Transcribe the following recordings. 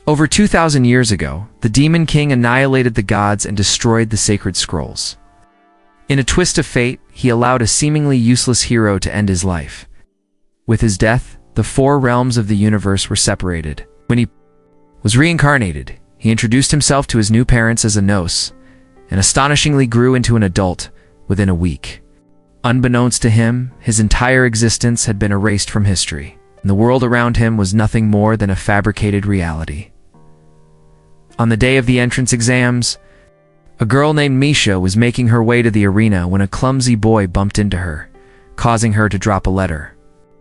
Over 2,000 years ago, the Demon King annihilated the gods and destroyed the sacred scrolls. In a twist of fate, he allowed a seemingly useless hero to end his life. With his death, the four realms of the universe were separated. When he was reincarnated, he introduced himself to his new parents as a Nos, and astonishingly grew into an adult within a week. Unbeknownst to him, his entire existence had been erased from history, and the world around him was nothing more than a fabricated reality. On the day of the entrance exams, a girl named Misha was making her way to the arena when a clumsy boy bumped into her, causing her to drop a letter.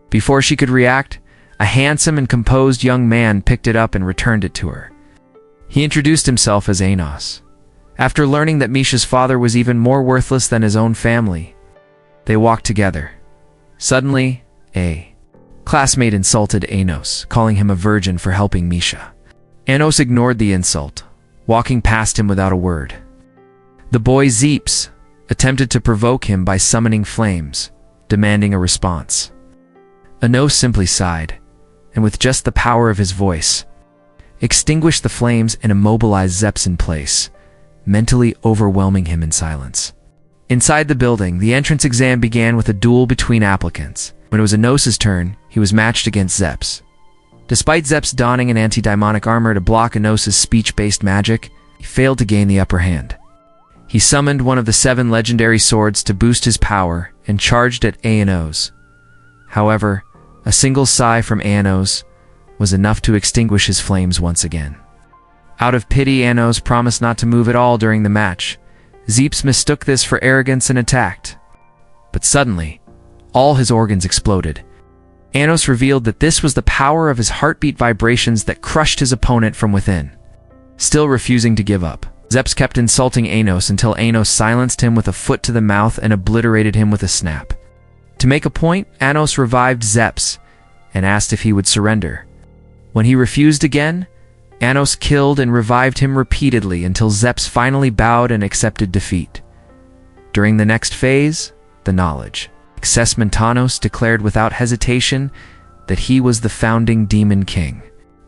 Before she could react, a handsome and composed young man picked it up and returned it to her. He introduced himself as Anos. After learning that Misha's father was even more worthless than his own family, they walked together. Suddenly, a classmate insulted Anos, calling him a virgin for helping Misha. Anos ignored the insult, walking past him without a word. The boy Zeeps attempted to provoke him by summoning flames, demanding a response. Anos simply sighed, and with just the power of his voice, extinguished the flames and immobilized Zeps in place, mentally overwhelming him in silence. Inside the building, the entrance exam began with a duel between applicants. When it was Anos's turn, he was matched against Zeps. Despite Zeps donning an anti-demonic armor to block Anos's speech-based magic, he failed to gain the upper hand. He summoned one of the 7 legendary swords to boost his power and charged at Anos. However, a single sigh from Anos was enough to extinguish his flames once again. Out of pity, Anos promised not to move at all during the match. Zeeps mistook this for arrogance and attacked. But suddenly, all his organs exploded. Anos revealed that this was the power of his heartbeat vibrations that crushed his opponent from within. Still refusing to give up, Zeps kept insulting Anos until Anos silenced him with a foot to the mouth and obliterated him with a snap. To make a point, Anos revived Zeps and asked if he would surrender. When he refused again, Anos killed and revived him repeatedly until Zeps finally bowed and accepted defeat. During the next phase, the knowledge, Xesmentanos declared without hesitation that he was the founding Demon King.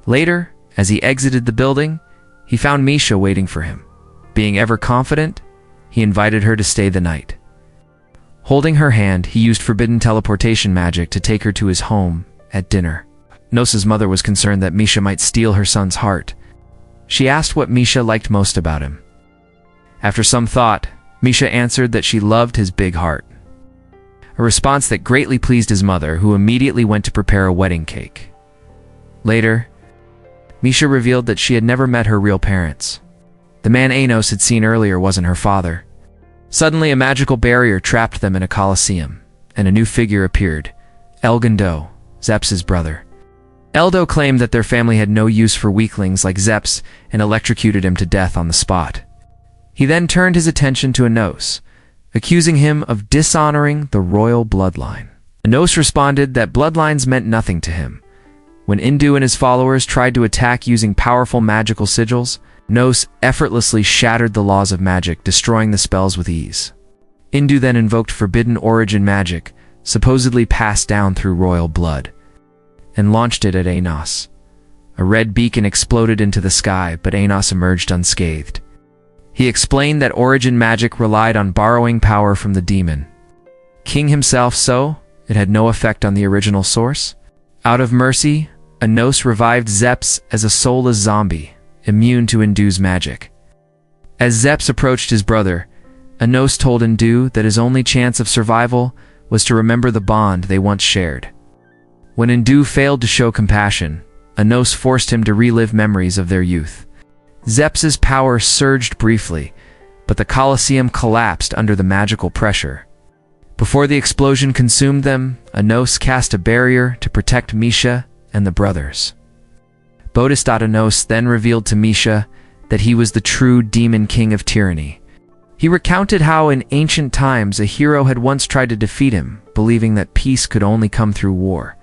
Later, as he exited the building, he found Misha waiting for him. Being ever confident, he invited her to stay the night. Holding her hand, he used forbidden teleportation magic to take her to his home at dinner. Nos's mother was concerned that Misha might steal her son's heart. She asked what Misha liked most about him. After some thought, Misha answered that she loved his big heart. A response that greatly pleased his mother, who immediately went to prepare a wedding cake. Later, Misha revealed that she had never met her real parents. The man Anos had seen earlier wasn't her father. Suddenly, a magical barrier trapped them in a coliseum, and a new figure appeared, Elgando, Zeps's brother. Eldo claimed that their family had no use for weaklings like Zeps and electrocuted him to death on the spot. He then turned his attention to Anos, accusing him of dishonoring the royal bloodline. Anos responded that bloodlines meant nothing to him. When Indu and his followers tried to attack using powerful magical sigils, Anos effortlessly shattered the laws of magic, destroying the spells with ease. Indu then invoked forbidden origin magic, supposedly passed down through royal blood, and launched it at Anos. A red beacon exploded into the sky, but Anos emerged unscathed. He explained that origin magic relied on borrowing power from the demon king himself, so it had no effect on the original source. Out of mercy, Anos revived Zeps as a soulless zombie, immune to Indu's magic. As Zeps approached his brother, Anos told Indu that his only chance of survival was to remember the bond they once shared. When Indu failed to show compassion, Anos forced him to relive memories of their youth. Zeps's power surged briefly, but the Colosseum collapsed under the magical pressure. Before the explosion consumed them, Anos cast a barrier to protect Misha and the brothers. Anos then revealed to Misha that he was the true Demon King of Tyranny. He recounted how in ancient times a hero had once tried to defeat him, believing that peace could only come through war.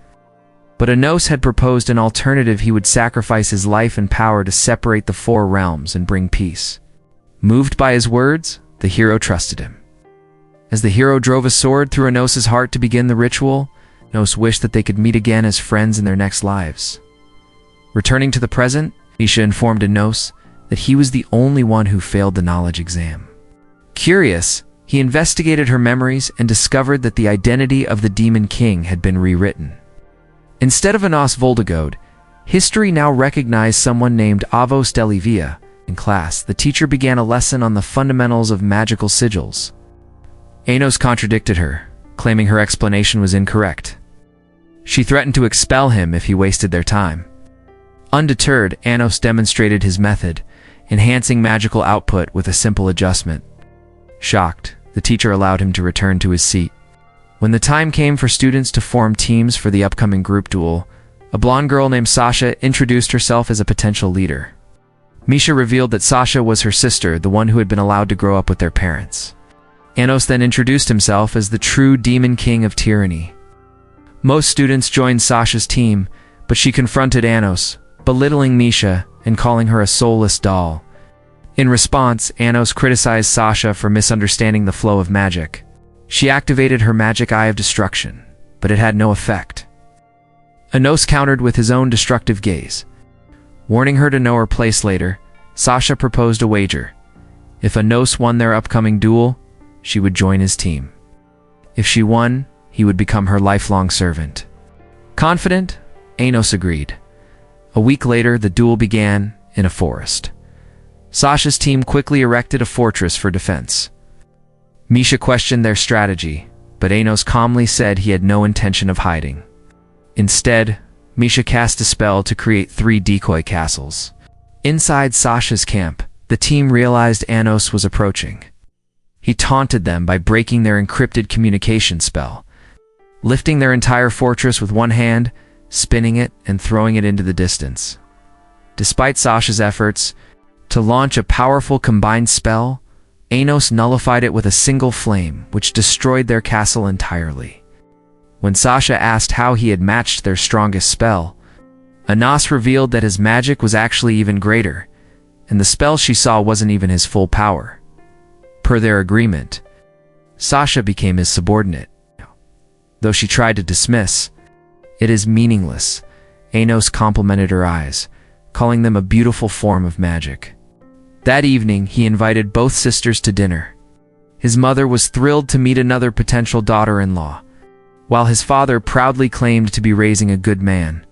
But Anos had proposed an alternative: he would sacrifice his life and power to separate the 4 realms and bring peace. Moved by his words, the hero trusted him. As the hero drove a sword through Anos's heart to begin the ritual, Anos wished that they could meet again as friends in their next lives. Returning to the present, Misha informed Anos that he was the only one who failed the knowledge exam. Curious, he investigated her memories and discovered that the identity of the Demon King had been rewritten. Instead of Anos Voldigode, history now recognized someone named Avos Delivia. In class, the teacher began a lesson on the fundamentals of magical sigils. Anos contradicted her, claiming her explanation was incorrect. She threatened to expel him if he wasted their time. Undeterred, Anos demonstrated his method, enhancing magical output with a simple adjustment. Shocked, the teacher allowed him to return to his seat. When the time came for students to form teams for the upcoming group duel, a blonde girl named Sasha introduced herself as a potential leader. Misha revealed that Sasha was her sister, the one who had been allowed to grow up with their parents. Anos then introduced himself as the true Demon King of Tyranny. Most students joined Sasha's team, but she confronted Anos, belittling Misha and calling her a soulless doll. In response, Anos criticized Sasha for misunderstanding the flow of magic. She activated her magic eye of destruction, but it had no effect. Anos countered with his own destructive gaze. Warning her to know her place later, Sasha proposed a wager. If Anos won their upcoming duel, she would join his team. If she won, he would become her lifelong servant. Confident, Anos agreed. A week later, the duel began in a forest. Sasha's team quickly erected a fortress for defense. Misha questioned their strategy, but Anos calmly said he had no intention of hiding. Instead, Misha cast a spell to create 3 decoy castles. Inside Sasha's camp, the team realized Anos was approaching. He taunted them by breaking their encrypted communication spell, lifting their entire fortress with one hand, spinning it, and throwing it into the distance. Despite Sasha's efforts to launch a powerful combined spell, Anos nullified it with a single flame, which destroyed their castle entirely. When Sasha asked how he had matched their strongest spell, Anos revealed that his magic was actually even greater, and the spell she saw wasn't even his full power. Per their agreement, Sasha became his subordinate. Though she tried to dismiss, "It is meaningless," Anos complimented her eyes, calling them a beautiful form of magic. That evening, he invited both sisters to dinner. His mother was thrilled to meet another potential daughter-in-law, while his father proudly claimed to be raising a good man.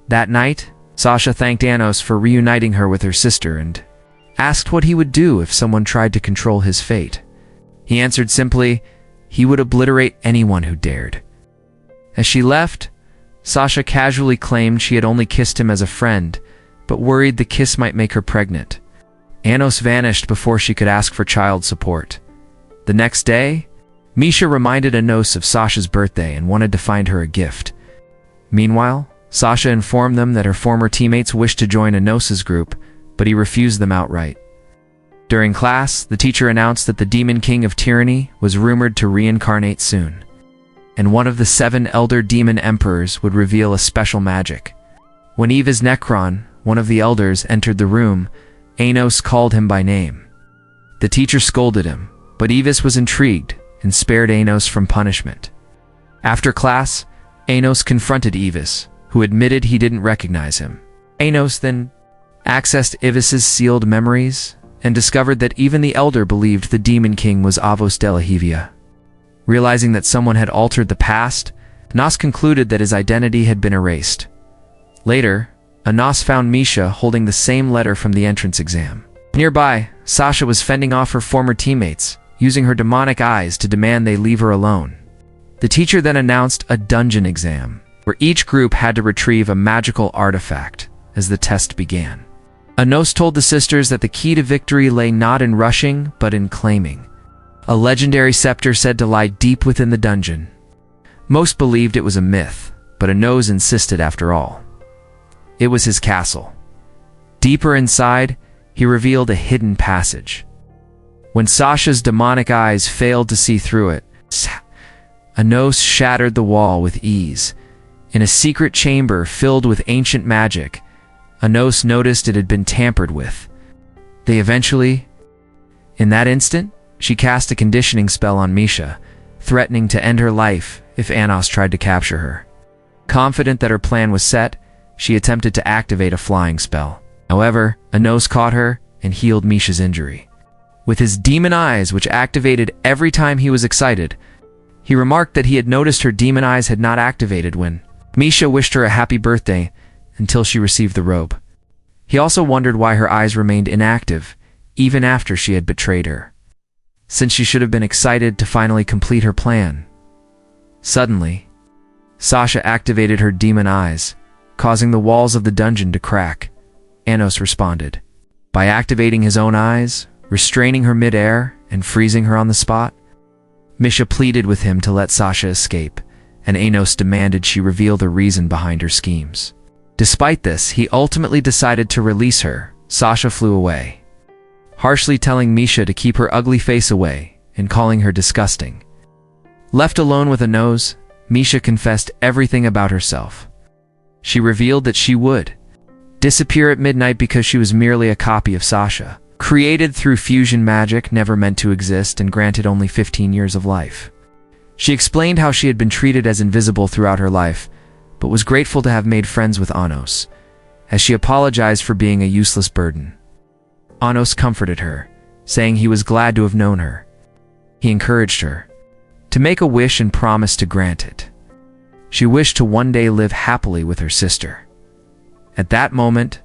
That night, Sasha thanked Anos for reuniting her with her sister and asked what he would do if someone tried to control his fate. He answered simply, he would obliterate anyone who dared. As she left, Sasha casually claimed she had only kissed him as a friend, but worried the kiss might make her pregnant. Anos vanished before she could ask for child support. The next day, Misha reminded Anos of Sasha's birthday and wanted to find her a gift. Meanwhile, Sasha informed them that her former teammates wished to join Anos's group, but he refused them outright. During class, the teacher announced that the Demon King of Tyranny was rumored to reincarnate soon, and one of the 7 elder demon emperors would reveal a special magic. When Eva's Necron, one of the elders, entered the room, Anos called him by name. The teacher scolded him, but Evis was intrigued and spared Anos from punishment. After class, Anos confronted Evis, who admitted he didn't recognize him. Anos then accessed Evis's sealed memories and discovered that even the elder believed the Demon King was Avos Delahivia. Realizing that someone had altered the past, Anos concluded that his identity had been erased. Later, Anos found Misha holding the same letter from the entrance exam. Nearby, Sasha was fending off her former teammates, using her demonic eyes to demand they leave her alone. The teacher then announced a dungeon exam, where each group had to retrieve a magical artifact as the test began. Anos told the sisters that the key to victory lay not in rushing, but in claiming a legendary scepter said to lie deep within the dungeon. Most believed it was a myth, but Anos insisted after all. It was his castle. Deeper inside, he revealed a hidden passage. When Sasha's demonic eyes failed to see through it, Anos shattered the wall with ease. In a secret chamber filled with ancient magic, Anos noticed it had been tampered with. In that instant, she cast a conditioning spell on Misha, threatening to end her life if Anos tried to capture her. Confident that her plan was set, she attempted to activate a flying spell. However, Anos caught her and healed Misha's injury. With his demon eyes, which activated every time he was excited, he remarked that he had noticed her demon eyes had not activated when Misha wished her a happy birthday until she received the robe. He also wondered why her eyes remained inactive even after she had betrayed her, since she should have been excited to finally complete her plan. Suddenly, Sasha activated her demon eyes, causing the walls of the dungeon to crack. Anos responded by activating his own eyes, restraining her mid-air, and freezing her on the spot. Misha pleaded with him to let Sasha escape, and Anos demanded she reveal the reason behind her schemes. Despite this, he ultimately decided to release her. Sasha flew away, harshly telling Misha to keep her ugly face away and calling her disgusting. Left alone with Anos, Misha confessed everything about herself. She revealed that she would disappear at midnight because she was merely a copy of Sasha, created through fusion magic, never meant to exist and granted only 15 years of life. She explained how she had been treated as invisible throughout her life, but was grateful to have made friends with Anos, as she apologized for being a useless burden. Anos comforted her, saying he was glad to have known her. He encouraged her to make a wish and promised to grant it. She wished to one day live happily with her sister. At that moment,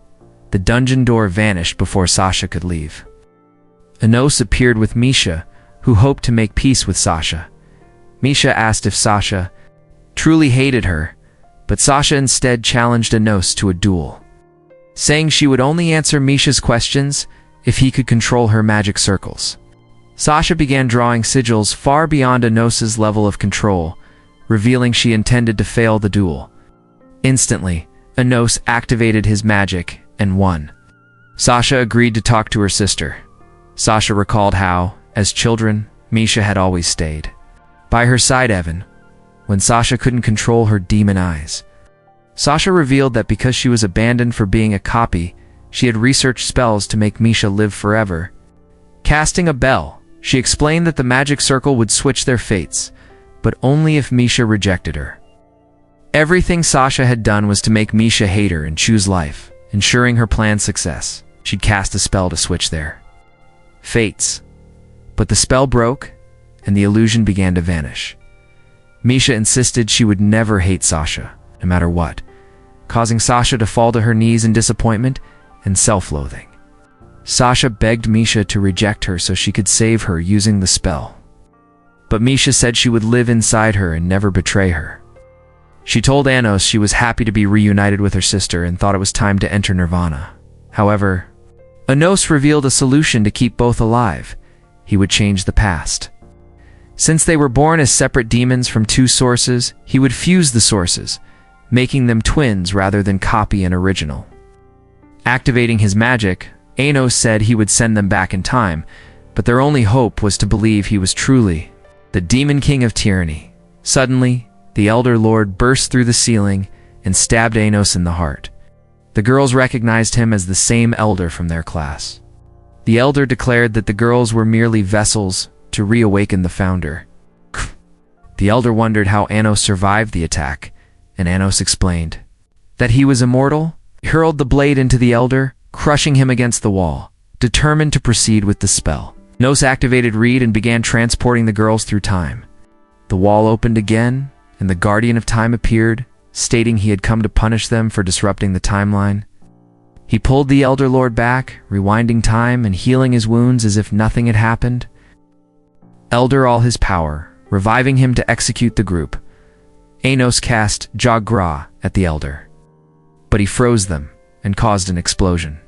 the dungeon door vanished before Sasha could leave. Anos appeared with Misha, who hoped to make peace with Sasha. Misha asked if Sasha truly hated her, but Sasha instead challenged Anos to a duel, saying she would only answer Misha's questions if he could control her magic circles. Sasha began drawing sigils far beyond Anos's level of control, revealing she intended to fail the duel. Instantly, Anos activated his magic and won. Sasha agreed to talk to her sister. Sasha recalled how, as children, Misha had always stayed by her side even when Sasha couldn't control her demon eyes. Sasha revealed that because she was abandoned for being a copy, she had researched spells to make Misha live forever. Casting a bell, she explained that the magic circle would switch their fates, but only if Misha rejected her. Everything Sasha had done was to make Misha hate her and choose life, ensuring her plan's success. She'd cast a spell to switch their fates, but the spell broke, and the illusion began to vanish. Misha insisted she would never hate Sasha, no matter what, causing Sasha to fall to her knees in disappointment and self-loathing. Sasha begged Misha to reject her so she could save her using the spell, but Misha said she would live inside her and never betray her. She told Anos she was happy to be reunited with her sister and thought it was time to enter Nirvana. However, Anos revealed a solution to keep both alive. He would change the past. Since they were born as separate demons from two sources, he would fuse the sources, making them twins rather than copy and original. Activating his magic, Anos said he would send them back in time, but their only hope was to believe he was truly the Demon King of Tyranny. Suddenly, the Elder Lord burst through the ceiling and stabbed Anos in the heart. The girls recognized him as the same Elder from their class. The Elder declared that the girls were merely vessels to reawaken the Founder. The Elder wondered how Anos survived the attack, and Anos explained that he was immortal. He hurled the blade into the Elder, crushing him against the wall, determined to proceed with the spell. Anos activated Reed and began transporting the girls through time. The wall opened again, and the Guardian of Time appeared, stating he had come to punish them for disrupting the timeline. He pulled the Elder Lord back, rewinding time and healing his wounds as if nothing had happened. Elder all his power, reviving him to execute the group. Anos cast Jagra at the Elder, but he froze them and caused an explosion.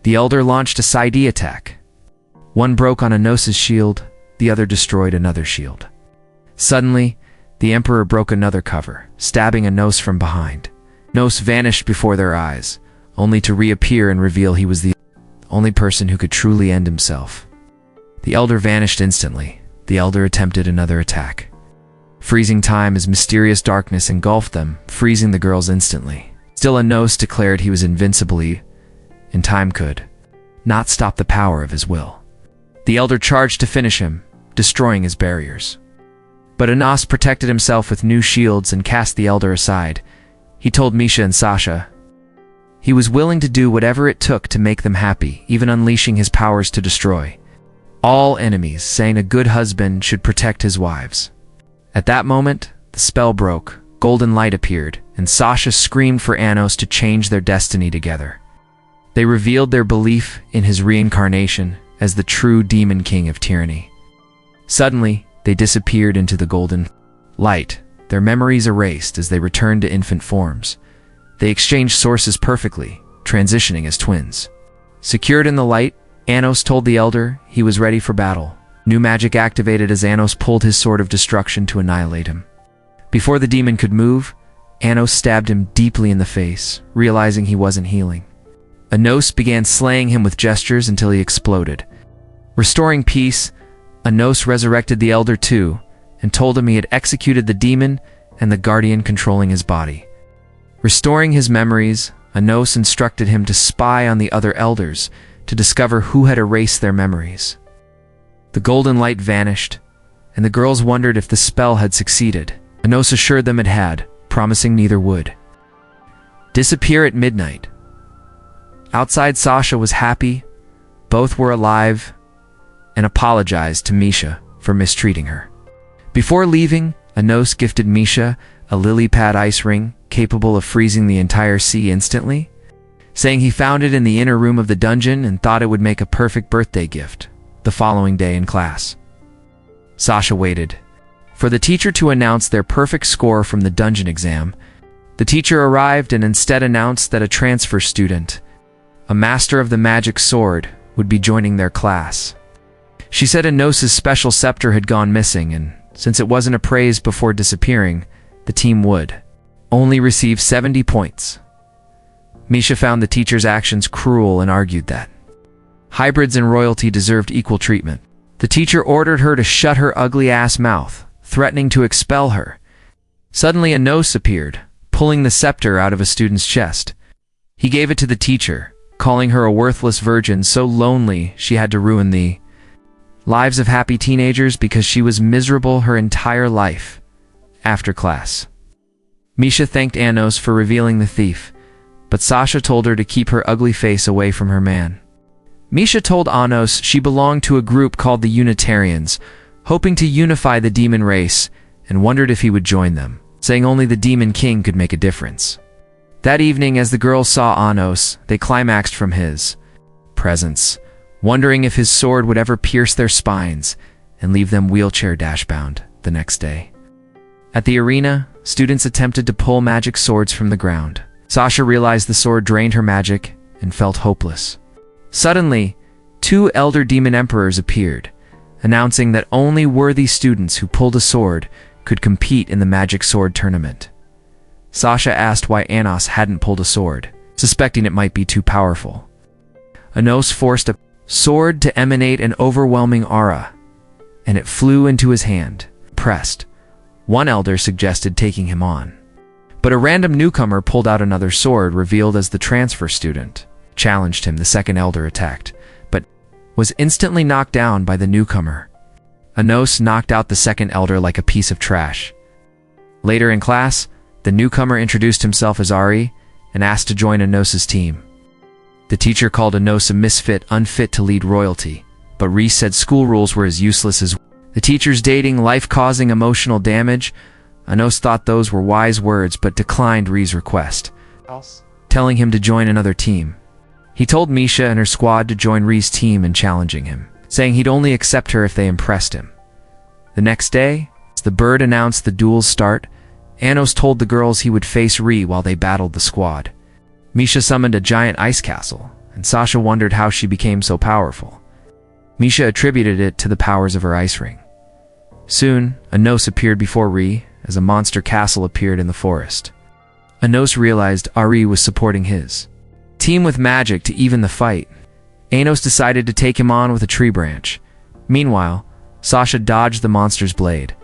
The Elder launched a side attack. One broke on Anos's shield, the other destroyed another shield. Suddenly, the Emperor broke another cover, stabbing Anos from behind. Anos vanished before their eyes, only to reappear and reveal he was the only person who could truly end himself. The Elder vanished instantly. The Elder attempted another attack. Freezing time as mysterious darkness engulfed them, freezing the girls instantly. Still, Anos declared he was invincible, and time could not stop the power of his will. The Elder charged to finish him, destroying his barriers. But Anos protected himself with new shields and cast the Elder aside. He told Misha and Sasha He was willing to do whatever it took to make them happy, even unleashing his powers to destroy all enemies, saying a good husband should protect his wives. At that moment, the spell broke, golden light appeared, and Sasha screamed for Anos to change their destiny together. They revealed their belief in his reincarnation as the true demon king of tyranny. Suddenly, they disappeared into the golden light, their memories erased as they returned to infant forms. They exchanged sources perfectly, transitioning as twins. Secured in the light, Anos told the Elder he was ready for battle. New magic activated as Anos pulled his sword of destruction to annihilate him. Before the demon could move, Anos stabbed him deeply in the face, realizing he wasn't healing. Anos began slaying him with gestures until he exploded. Restoring peace, Anos resurrected the Elder too, and told him he had executed the demon and the guardian controlling his body. Restoring his memories, Anos instructed him to spy on the other elders to discover who had erased their memories. The golden light vanished, and the girls wondered if the spell had succeeded. Anos assured them it had, promising neither would disappear at midnight. Outside, Sasha was happy, both were alive, and apologized to Misha for mistreating her. Before leaving, Anos gifted Misha a lily pad ice ring capable of freezing the entire sea instantly, saying he found it in the inner room of the dungeon and thought it would make a perfect birthday gift. The following day in class, Sasha waited for the teacher to announce their perfect score from the dungeon exam. The teacher arrived and instead announced that a transfer student, a master of the magic sword, would be joining their class. She said Anos's special scepter had gone missing, and since it wasn't appraised before disappearing, the team would only receive 70 points. Misha found the teacher's actions cruel and argued that hybrids and royalty deserved equal treatment. The teacher ordered her to shut her ugly-ass mouth, threatening to expel her. Suddenly, Anos appeared, pulling the scepter out of a student's chest. He gave it to the teacher, calling her a worthless virgin so lonely she had to ruin the lives of happy teenagers because she was miserable her entire life. After class, Misha thanked Anos for revealing the thief, but Sasha told her to keep her ugly face away from her man. Misha told Anos she belonged to a group called the Unitarians, hoping to unify the demon race, and wondered if he would join them, saying only the demon king could make a difference. That evening, as the girls saw Anos, they climaxed from his presence, wondering if his sword would ever pierce their spines and leave them wheelchair-bound the next day. At the arena, students attempted to pull magic swords from the ground. Sasha realized the sword drained her magic and felt hopeless. Suddenly, 2 elder demon emperors appeared, announcing that only worthy students who pulled a sword could compete in the magic sword tournament. Sasha asked why Anos hadn't pulled a sword, suspecting it might be too powerful. Anos forced a sword to emanate an overwhelming aura, and it flew into his hand. Pressed, one elder suggested taking him on. But a random newcomer pulled out another sword revealed as the transfer student. Challenged him. The second elder attacked, but was instantly knocked down by the newcomer. Anos knocked out the second elder like a piece of trash. Later in class, the newcomer introduced himself as Ari and asked to join Anos's team. The teacher called Anos a misfit, unfit to lead royalty, but Reese said school rules were as useless as the teacher's dating, life-causing emotional damage. Anos thought those were wise words but declined Ree's request, telling him to join another team. He told Misha and her squad to join Ree's team in challenging him, saying he'd only accept her if they impressed him. The next day, as the bird announced the duel's start, Anos told the girls he would face Ree while they battled the squad. Misha summoned a giant ice castle, and Sasha wondered how she became so powerful. Misha attributed it to the powers of her ice ring. Soon, Anos appeared before Ree as a monster castle appeared in the forest. Anos realized Ari was supporting his team with magic to even the fight. Anos decided to take him on with a tree branch. Meanwhile, Sasha dodged the monster's blade.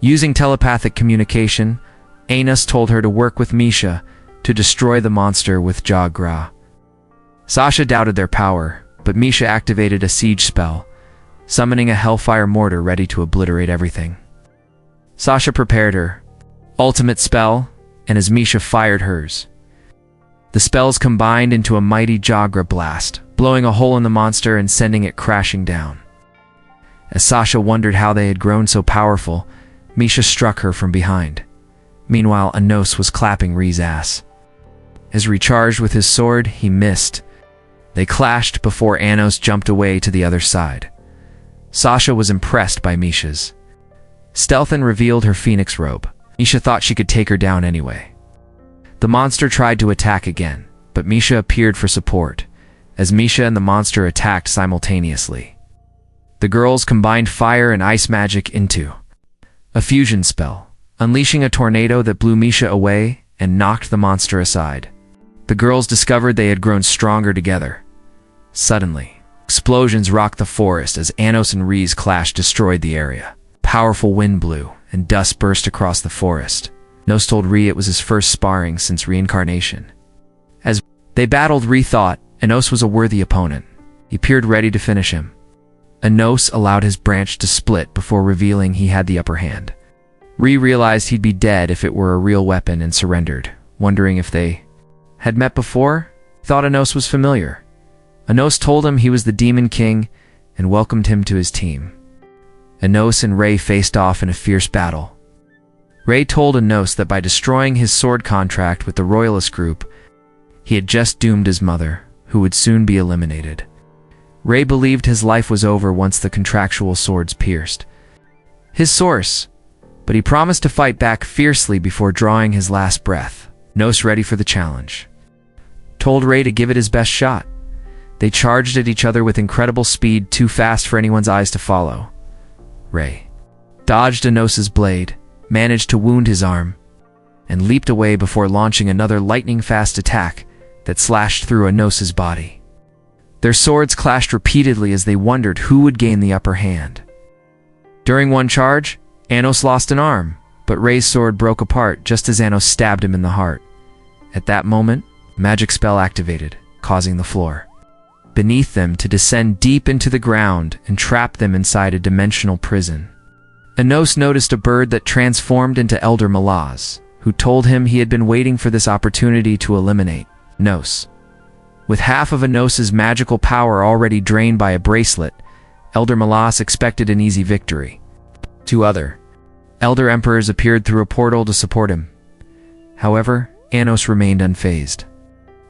Using telepathic communication, Anos told her to work with Misha to destroy the monster with Jagra. Sasha doubted their power, but Misha activated a siege spell, summoning a hellfire mortar ready to obliterate everything. Sasha prepared her ultimate spell, and as Misha fired hers, The spells combined into a mighty Jagra blast, blowing a hole in the monster and sending it crashing down. As Sasha wondered how they had grown so powerful, Misha struck her from behind. Meanwhile, Anos was clapping Ree's ass. As Ree charged with his sword, he missed. They clashed before Anos jumped away to the other side. Sasha was impressed by Misha's stealth and revealed her phoenix robe. Misha thought she could take her down anyway. The monster tried to attack again, but Misha appeared for support, as Misha and the monster attacked simultaneously. The girls combined fire and ice magic into a fusion spell, unleashing a tornado that blew Misha away and knocked the monster aside. The girls discovered they had grown stronger together. Suddenly, explosions rocked the forest as Anos and Ree's clash destroyed the area. Powerful wind blew, and dust burst across the forest. Nos told Ree it was his first sparring since reincarnation. As they battled, Ree thought Anos was a worthy opponent. He appeared ready to finish him. Anos allowed his branch to split before revealing he had the upper hand. Ree realized he'd be dead if it were a real weapon and surrendered, wondering if they had met before. Thought Anos was familiar. Anos told him he was the Demon King and welcomed him to his team. Anos and Rey faced off in a fierce battle. Rey told Anos that by destroying his sword contract with the Royalist group, he had just doomed his mother, who would soon be eliminated. Rey believed his life was over once the contractual swords pierced his source, but he promised to fight back fiercely before drawing his last breath. Anos, ready for the challenge, told Rey to give it his best shot. They charged at each other with incredible speed, too fast for anyone's eyes to follow. Rey dodged Anos's blade, managed to wound his arm, and leaped away before launching another lightning-fast attack that slashed through Anos's body. Their swords clashed repeatedly as they wondered who would gain the upper hand. During one charge, Anos lost an arm, but Rey's sword broke apart just as Anos stabbed him in the heart. At that moment, a magic spell activated, causing the floor beneath them to descend deep into the ground and trap them inside a dimensional prison. Anos noticed a bird that transformed into Elder Malaz, who told him he had been waiting for this opportunity to eliminate Anos. With half of Anos's magical power already drained by a bracelet, Elder Malaz expected an easy victory. Two other Elder Emperors appeared through a portal to support him. However, Anos remained unfazed.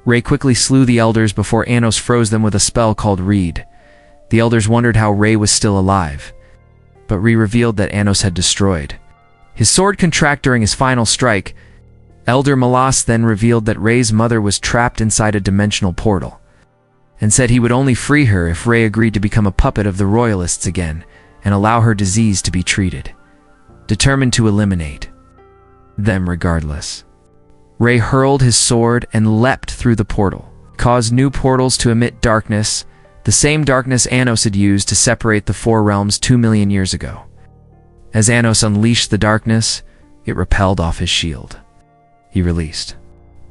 Rey quickly slew the Elders before Anos froze them with a spell called Reed. The Elders wondered how Rey was still alive, but Rey revealed that Anos had destroyed his sword contract during his final strike. Elder Malaz then revealed that Rey's mother was trapped inside a dimensional portal, and said he would only free her if Rey agreed to become a puppet of the Royalists again and allow her disease to be treated, determined to eliminate them regardless. Rey hurled his sword and leapt through the portal, caused new portals to emit darkness, the same darkness Anos had used to separate the four realms 2 million years ago. As Anos unleashed the darkness, it repelled off his shield. He released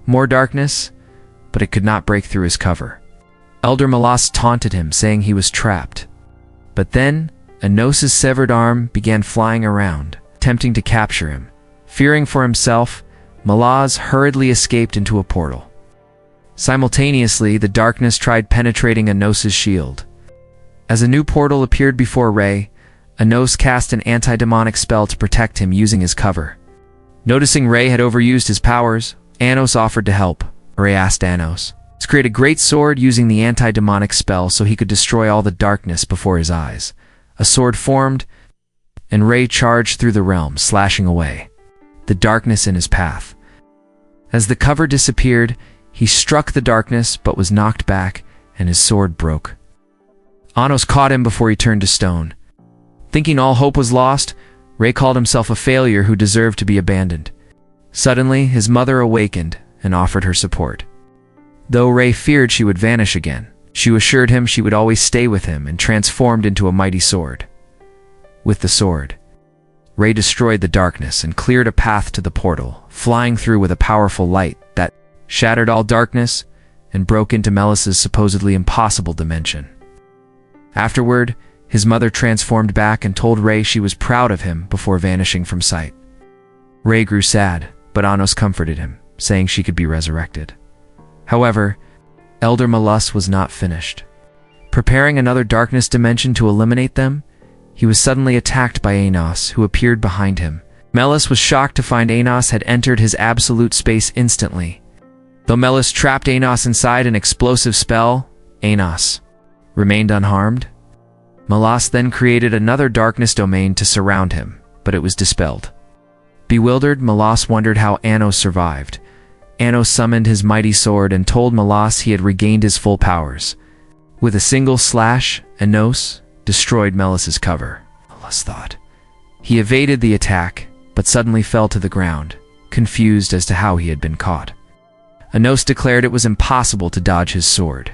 more darkness, but it could not break through his cover. Elder Malaz taunted him, saying he was trapped. But then, Anos's severed arm began flying around, attempting to capture him. Fearing for himself, Malaz hurriedly escaped into a portal. Simultaneously, the darkness tried penetrating Anos's shield. As a new portal appeared before Rey, Anos cast an anti-demonic spell to protect him using his cover. Noticing Rey had overused his powers, Anos offered to help. Rey asked Anos to create a great sword using the anti-demonic spell so he could destroy all the darkness before his eyes. A sword formed, and Rey charged through the realm, slashing away the darkness in his path. As the cover disappeared, he struck the darkness but was knocked back, and his sword broke. Anos caught him before he turned to stone. Thinking all hope was lost, Rey called himself a failure who deserved to be abandoned. Suddenly, his mother awakened and offered her support. Though Rey feared she would vanish again, she assured him she would always stay with him and transformed into a mighty sword. With the sword, Rey destroyed the darkness and cleared a path to the portal, flying through with a powerful light that shattered all darkness and broke into Melis's supposedly impossible dimension. Afterward, his mother transformed back and told Rey she was proud of him before vanishing from sight. Rey grew sad, but Anos comforted him, saying she could be resurrected. However, Elder Malus was not finished. Preparing another darkness dimension to eliminate them, he was suddenly attacked by Anos, who appeared behind him. Melis was shocked to find Anos had entered his absolute space instantly. Though Melis trapped Anos inside an explosive spell, Anos remained unharmed. Melas then created another darkness domain to surround him, but it was dispelled. Bewildered, Melas wondered how Anos survived. Anos summoned his mighty sword and told Melas he had regained his full powers. With a single slash, Anos destroyed Melis's cover. Melis thought. He evaded the attack, but suddenly fell to the ground, confused as to how he had been caught. Anos declared it was impossible to dodge his sword.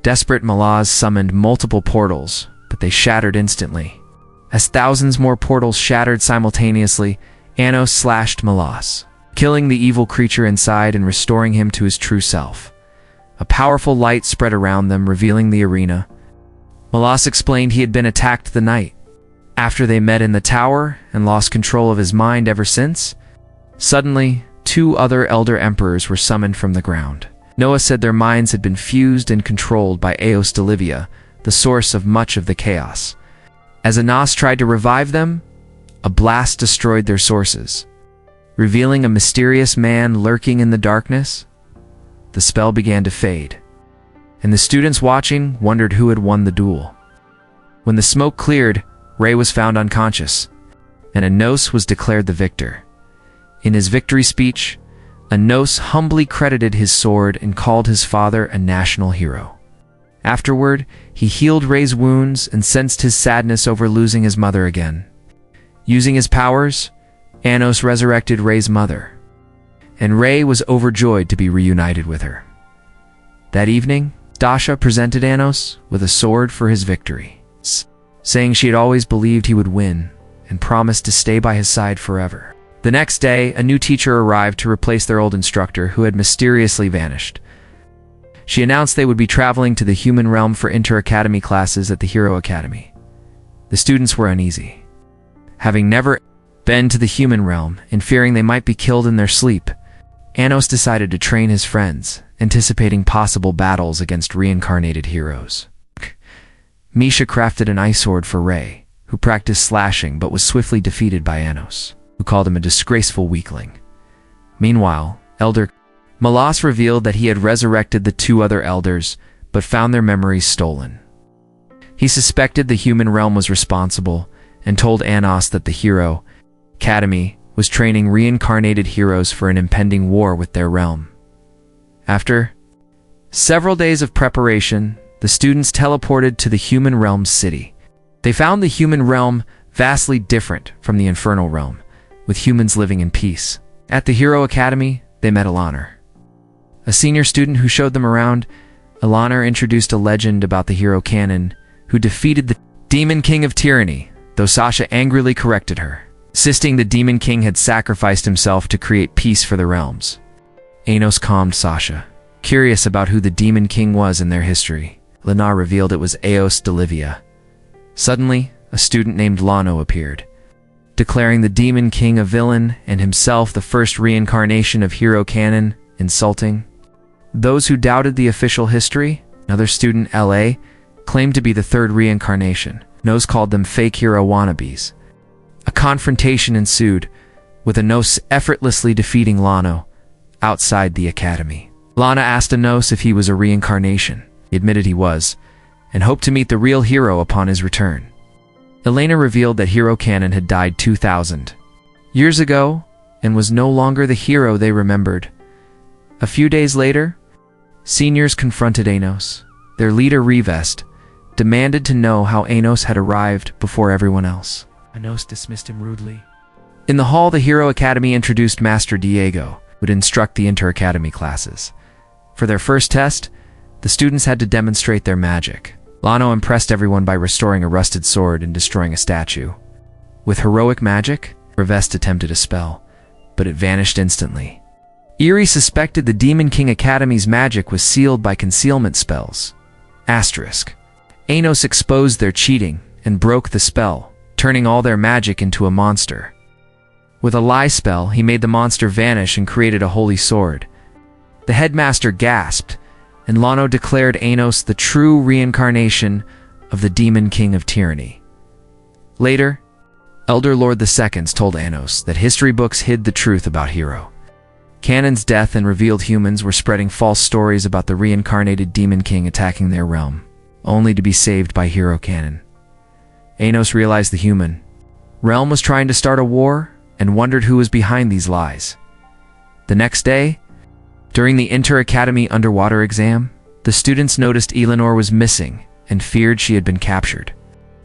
Desperate, Melas summoned multiple portals, but they shattered instantly. As thousands more portals shattered simultaneously, Anos slashed Melas, killing the evil creature inside and restoring him to his true self. A powerful light spread around them, revealing the arena. Melas explained he had been attacked the night after they met in the tower and lost control of his mind ever since. Suddenly, 2 other Elder Emperors were summoned from the ground. Noah said their minds had been fused and controlled by Eos Delivia, the source of much of the chaos. As Anos tried to revive them, a blast destroyed their sources, revealing a mysterious man lurking in the darkness. The spell began to fade, and the students watching wondered who had won the duel. When the smoke cleared, Ray was found unconscious, and Anos was declared the victor. In his victory speech, Anos humbly credited his sword and called his father a national hero. Afterward, he healed Ray's wounds and sensed his sadness over losing his mother again. Using his powers, Anos resurrected Ray's mother, and Ray was overjoyed to be reunited with her. That evening, Dasha presented Anos with a sword for his victory, saying she had always believed he would win and promised to stay by his side forever. The next day, a new teacher arrived to replace their old instructor, who had mysteriously vanished. She announced they would be traveling to the human realm for inter-academy classes at the Hero Academy. The students were uneasy. Having never been to the human realm and fearing they might be killed in their sleep, Anos decided to train his friends, anticipating possible battles against reincarnated heroes. Misha crafted an ice sword for Ray, who practiced slashing but was swiftly defeated by Anos, who called him a disgraceful weakling. Meanwhile, Elder Melas revealed that he had resurrected the 2 other elders, but found their memories stolen. He suspected the human realm was responsible, and told Anos that the Hero Academy was training reincarnated heroes for an impending war with their realm. After several days of preparation, the students teleported to the human realm's city. They found the human realm vastly different from the infernal realm, with humans living in peace. At the Hero Academy, they met Ilanar, a senior student who showed them around. Ilanar introduced a legend about the hero Canon, who defeated the Demon King of Tyranny, though Sasha angrily corrected her, insisting the Demon King had sacrificed himself to create peace for the realms. Anos calmed Sasha, curious about who the Demon King was in their history. Ilanar revealed it was Eos Delivia. Suddenly, a student named Lano appeared, declaring the Demon King a villain and himself the first reincarnation of Hero Canon, insulting those who doubted the official history. Another student, LA, claimed to be the 3rd reincarnation. Nos called them fake hero wannabes. A confrontation ensued, with Anos effortlessly defeating Lano outside the academy. Lana asked Anos if he was a reincarnation. He admitted he was, and hoped to meet the real hero upon his return. Elena revealed that Hero Canon had died 2,000 years ago, and was no longer the hero they remembered. A few days later, seniors confronted Anos. Their leader, Revest, demanded to know how Anos had arrived before everyone else. Anos dismissed him rudely. In the hall, the Hero Academy introduced Master Diego, who would instruct the inter-academy classes. For their first test, the students had to demonstrate their magic. Lano impressed everyone by restoring a rusted sword and destroying a statue. With heroic magic, Revest attempted a spell, but it vanished instantly. Eerie suspected the Demon King Academy's magic was sealed by concealment spells. Asterisk. Anos exposed their cheating and broke the spell, turning all their magic into a monster. With a lie spell, he made the monster vanish and created a holy sword. The headmaster gasped, and Lano declared Anos the true reincarnation of the Demon King of Tyranny. Later, Elder Lord II told Anos that history books hid the truth about Hero. Canon's death and revealed humans were spreading false stories about the reincarnated Demon King attacking their realm, only to be saved by Hero Canon. Anos realized the human realm was trying to start a war and wondered who was behind these lies. The next day, during the Inter-Academy underwater exam, the students noticed Eleanor was missing and feared she had been captured.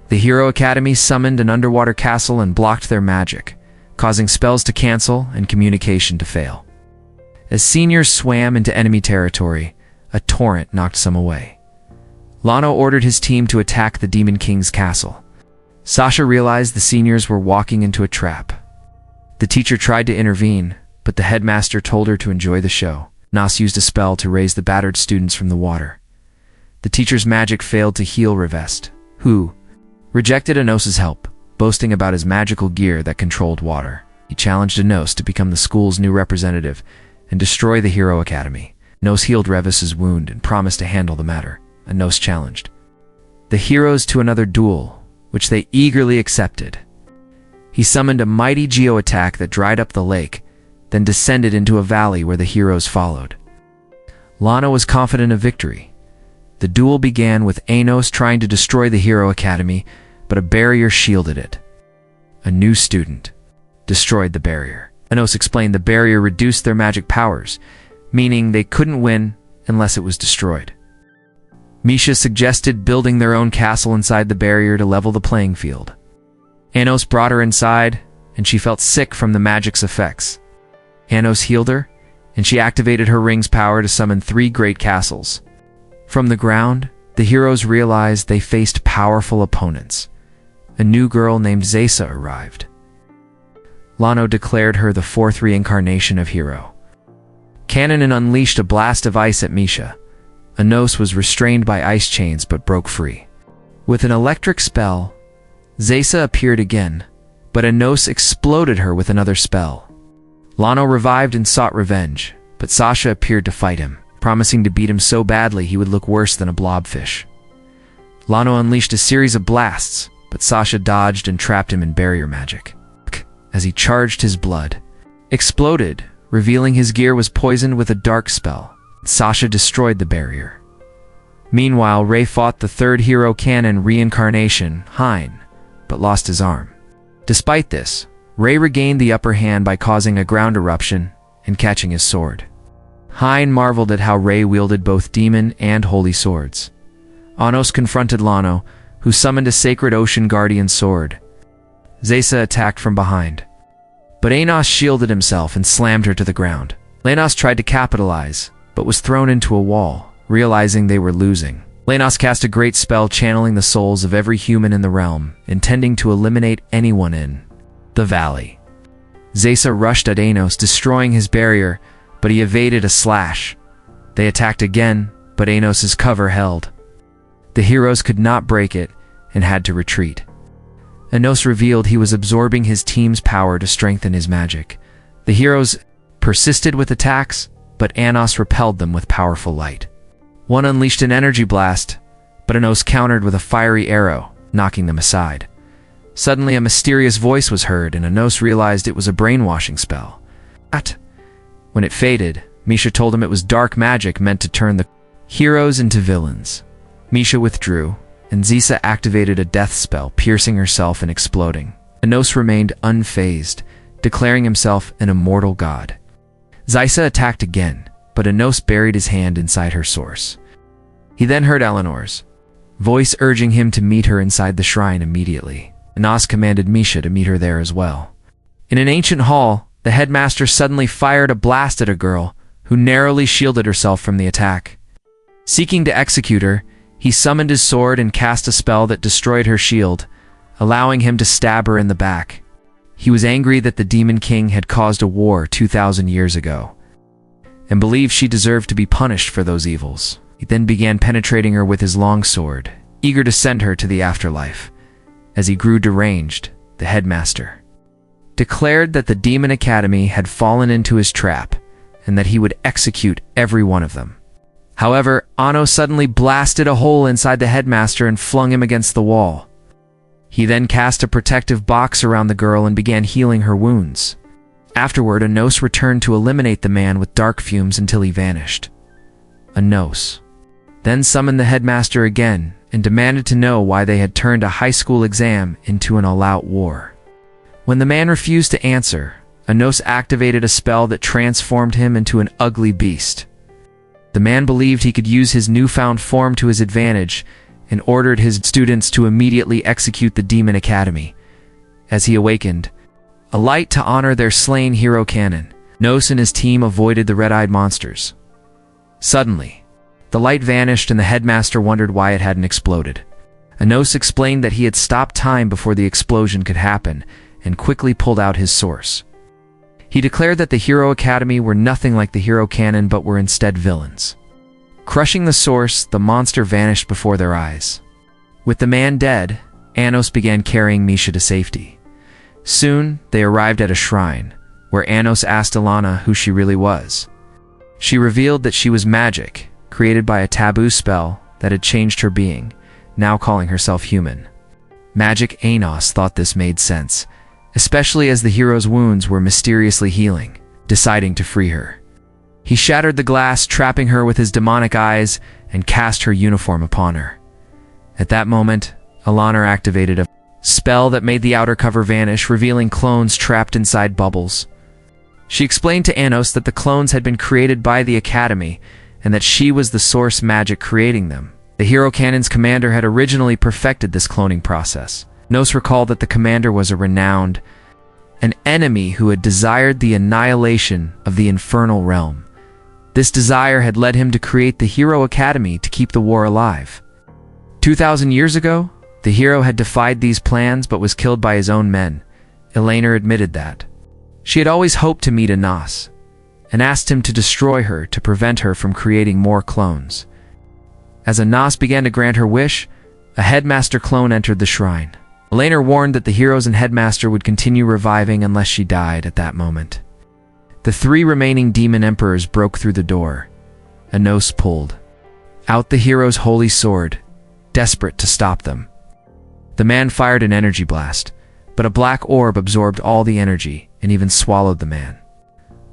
The Hero Academy summoned an underwater castle and blocked their magic, causing spells to cancel and communication to fail. As seniors swam into enemy territory, a torrent knocked some away. Lano ordered his team to attack the Demon King's castle. Sasha realized the seniors were walking into a trap. The teacher tried to intervene, but the headmaster told her to enjoy the show. Nas used a spell to raise the battered students from the water. The teacher's magic failed to heal Revest, who rejected Anos's help, boasting about his magical gear that controlled water. He challenged Anos to become the school's new representative and destroy the Hero Academy. Anos healed Revest's wound and promised to handle the matter. Anos challenged the heroes to another duel, which they eagerly accepted. He summoned a mighty geo-attack that dried up the lake, then descended into a valley where the heroes followed. Lana was confident of victory. The duel began with Anos trying to destroy the Hero Academy, but a barrier shielded it. A new student destroyed the barrier. Anos explained the barrier reduced their magic powers, meaning they couldn't win unless it was destroyed. Misha suggested building their own castle inside the barrier to level the playing field. Anos brought her inside, and she felt sick from the magic's effects. Anos healed her, and she activated her ring's power to summon 3 great castles. From the ground, the heroes realized they faced powerful opponents. A new girl named Zesa arrived. Lano declared her the 4th reincarnation of Hero. Canon unleashed a blast of ice at Misha. Anos was restrained by ice chains but broke free. With an electric spell, Zesa appeared again, but Anos exploded her with another spell. Lano revived and sought revenge, but Sasha appeared to fight him, promising to beat him so badly he would look worse than a blobfish. Lano unleashed a series of blasts, but Sasha dodged and trapped him in barrier magic. As he charged, his blood exploded, revealing his gear was poisoned with a dark spell. Sasha destroyed the barrier. Meanwhile, Ray fought the 3rd Hero Canon reincarnation, Hein, but lost his arm. Despite this, Ray regained the upper hand by causing a ground eruption and catching his sword. Hein marveled at how Ray wielded both demon and holy swords. Anos confronted Lano, who summoned a sacred ocean guardian sword. Zesa attacked from behind, but Anos shielded himself and slammed her to the ground. Lanos tried to capitalize, but was thrown into a wall, realizing they were losing. Lanos cast a great spell channeling the souls of every human in the realm, intending to eliminate anyone in the valley. Zesa rushed at Anos, destroying his barrier, but he evaded a slash. They attacked again, but Anos's cover held. The heroes could not break it and had to retreat. Anos revealed he was absorbing his team's power to strengthen his magic. The heroes persisted with attacks, but Anos repelled them with powerful light. One unleashed an energy blast, but Anos countered with a fiery arrow, knocking them aside. Suddenly, a mysterious voice was heard, and Anos realized it was a brainwashing spell. When it faded, Misha told him it was dark magic meant to turn the heroes into villains. Misha withdrew, and Zesa activated a death spell, piercing herself and exploding. Anos remained unfazed, declaring himself an immortal god. Zesa attacked again, but Anos buried his hand inside her source. He then heard Eleanor's voice urging him to meet her inside the shrine immediately. Anos commanded Misha to meet her there as well. In an ancient hall, the headmaster suddenly fired a blast at a girl, who narrowly shielded herself from the attack. Seeking to execute her, he summoned his sword and cast a spell that destroyed her shield, allowing him to stab her in the back. He was angry that the Demon King had caused a war 2,000 years ago, and believed she deserved to be punished for those evils. He then began penetrating her with his long sword, eager to send her to the afterlife. As he grew deranged, the headmaster declared that the Demon Academy had fallen into his trap, and that he would execute every one of them. However, Anno suddenly blasted a hole inside the headmaster and flung him against the wall. He then cast a protective box around the girl and began healing her wounds. Afterward, Anos returned to eliminate the man with dark fumes until he vanished. Anos then summoned the headmaster again and demanded to know why they had turned a high school exam into an all-out war. When the man refused to answer, Anos activated a spell that transformed him into an ugly beast. The man believed he could use his newfound form to his advantage and ordered his students to immediately execute the Demon Academy. As he awakened, a light to honor their slain hero canon, Anos and his team avoided the red-eyed monsters. Suddenly, the light vanished and the headmaster wondered why it hadn't exploded. Anos explained that he had stopped time before the explosion could happen and quickly pulled out his source. He declared that the Hero Academy were nothing like the Hero Canon but were instead villains. Crushing the source, the monster vanished before their eyes. With the man dead, Anos began carrying Misha to safety. Soon, they arrived at a shrine, where Anos asked Alana who she really was. She revealed that she was magic, created by a taboo spell that had changed her being, now calling herself human. Magic Anos thought this made sense, especially as the hero's wounds were mysteriously healing, deciding to free her. He shattered the glass, trapping her with his demonic eyes, and cast her uniform upon her. At that moment, Alana activated a spell that made the outer cover vanish, revealing clones trapped inside bubbles. She explained to Anos that the clones had been created by the Academy, and that she was the source magic creating them. The Hero Canon's commander had originally perfected this cloning process. Anos recalled that the commander was an enemy who had desired the annihilation of the infernal realm. This desire had led him to create the Hero Academy to keep the war alive. 2,000 years ago, the hero had defied these plans but was killed by his own men. Elena admitted that. She had always hoped to meet Anos, and asked him to destroy her to prevent her from creating more clones. As Anos began to grant her wish, a headmaster clone entered the shrine. Elena warned that the heroes and headmaster would continue reviving unless she died at that moment. The 3 remaining demon emperors broke through the door. Anos pulled out the hero's holy sword, desperate to stop them. The man fired an energy blast, but a black orb absorbed all the energy and even swallowed the man.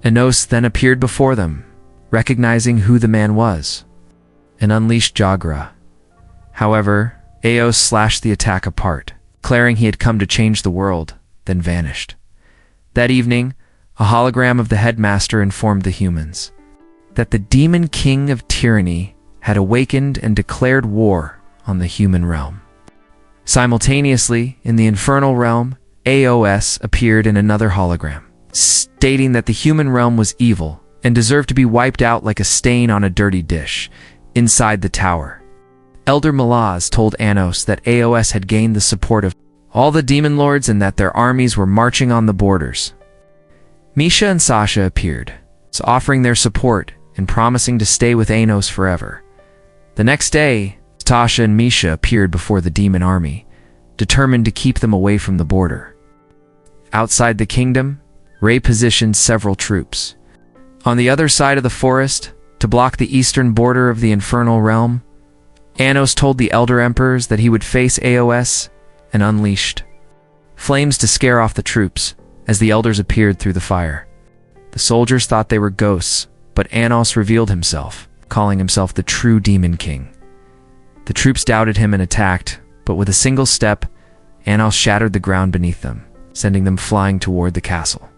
Anos then appeared before them, recognizing who the man was, and unleashed Jagra. However, Eos slashed the attack apart, declaring he had come to change the world, then vanished. That evening, a hologram of the headmaster informed the humans that the Demon King of Tyranny had awakened and declared war on the human realm. Simultaneously, in the infernal realm, Eos appeared in another hologram, stating that the human realm was evil and deserved to be wiped out like a stain on a dirty dish. Inside the tower, Elder Malaz told Anos that Eos had gained the support of all the demon lords and that their armies were marching on the borders. Misha and Sasha appeared, offering their support and promising to stay with Anos forever. The next day, Sasha and Misha appeared before the demon army, determined to keep them away from the border. Outside the kingdom, Ray positioned several troops. On the other side of the forest, to block the eastern border of the infernal realm, Anos told the Elder Emperors that he would face Eos and unleashed flames to scare off the troops as the elders appeared through the fire. The soldiers thought they were ghosts, but Anos revealed himself, calling himself the true Demon King. The troops doubted him and attacked, but with a single step, Anos shattered the ground beneath them, sending them flying toward the castle.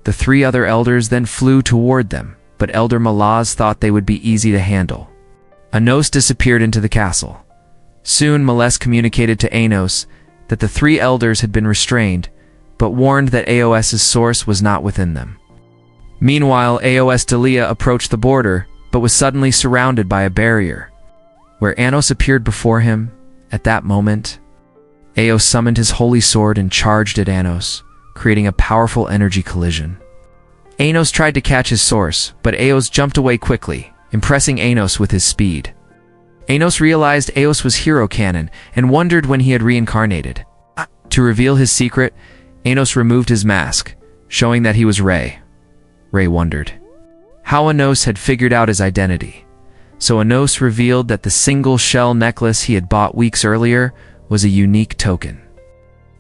The 3 other elders then flew toward them, but Elder Malaz thought they would be easy to handle. Anos disappeared into the castle. Soon Malaz communicated to Anos that the 3 elders had been restrained, but warned that Eos's source was not within them. Meanwhile, Eos Delia approached the border, but was suddenly surrounded by a barrier. Where Anos appeared before him, at that moment, Eos summoned his holy sword and charged at Anos, creating a powerful energy collision. Anos tried to catch his source, but Eos jumped away quickly, impressing Anos with his speed. Anos realized Eos was Hero Canon and wondered when he had reincarnated. To reveal his secret, Anos removed his mask, showing that he was Ray. Ray wondered how Anos had figured out his identity. So Anos revealed that the single shell necklace he had bought weeks earlier was a unique token,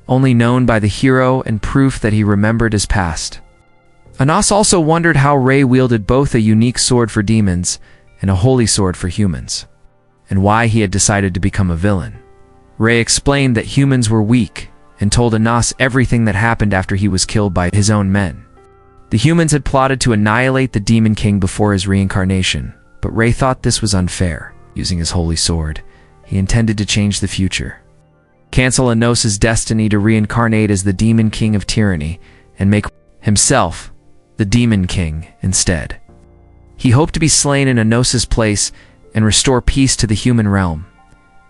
only known by the hero and proof that he remembered his past. Anos also wondered how Rei wielded both a unique sword for demons and a holy sword for humans, and why he had decided to become a villain. Rei explained that humans were weak and told Anos everything that happened after he was killed by his own men. The humans had plotted to annihilate the Demon King before his reincarnation, but Rei thought this was unfair. Using his holy sword, he intended to change the future, cancel Anos' destiny to reincarnate as the Demon King of Tyranny and make himself the Demon King instead. He hoped to be slain in Anos' place and restore peace to the human realm.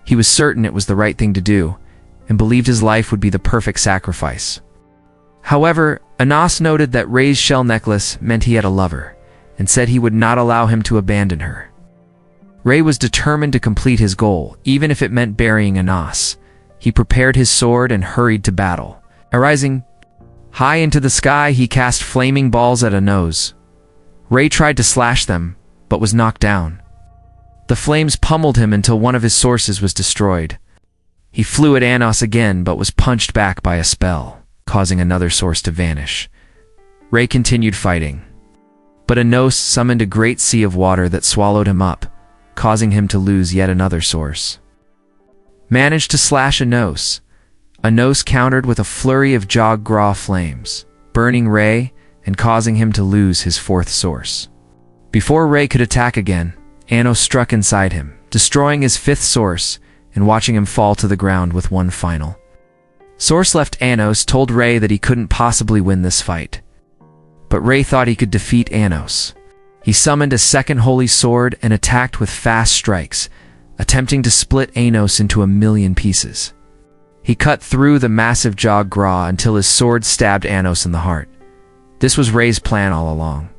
He was certain it was the right thing to do, and believed his life would be the perfect sacrifice. However, Anos noted that Rei's shell necklace meant he had a lover, and said he would not allow him to abandon her. Rei was determined to complete his goal, even if it meant burying Anos. He prepared his sword and hurried to battle. Arising high into the sky, he cast flaming balls at Anos. Rei tried to slash them, but was knocked down. The flames pummeled him until one of his sources was destroyed. He flew at Anos again, but was punched back by a spell, causing another source to vanish. Rei continued fighting, but Anos summoned a great sea of water that swallowed him up, causing him to lose yet another source. Managed to slash Anos. Anos countered with a flurry of Jog-Gra flames, burning Rei and causing him to lose his fourth source. Before Rei could attack again, Anos struck inside him, destroying his fifth source and watching him fall to the ground with one final source left. Anos told Rei that he couldn't possibly win this fight, but Rei thought he could defeat Anos. He summoned a second holy sword and attacked with fast strikes, attempting to split Anos into 1,000,000 pieces. He cut through the massive Jog-Gra until his sword stabbed Anos in the heart. This was Rei's plan all along.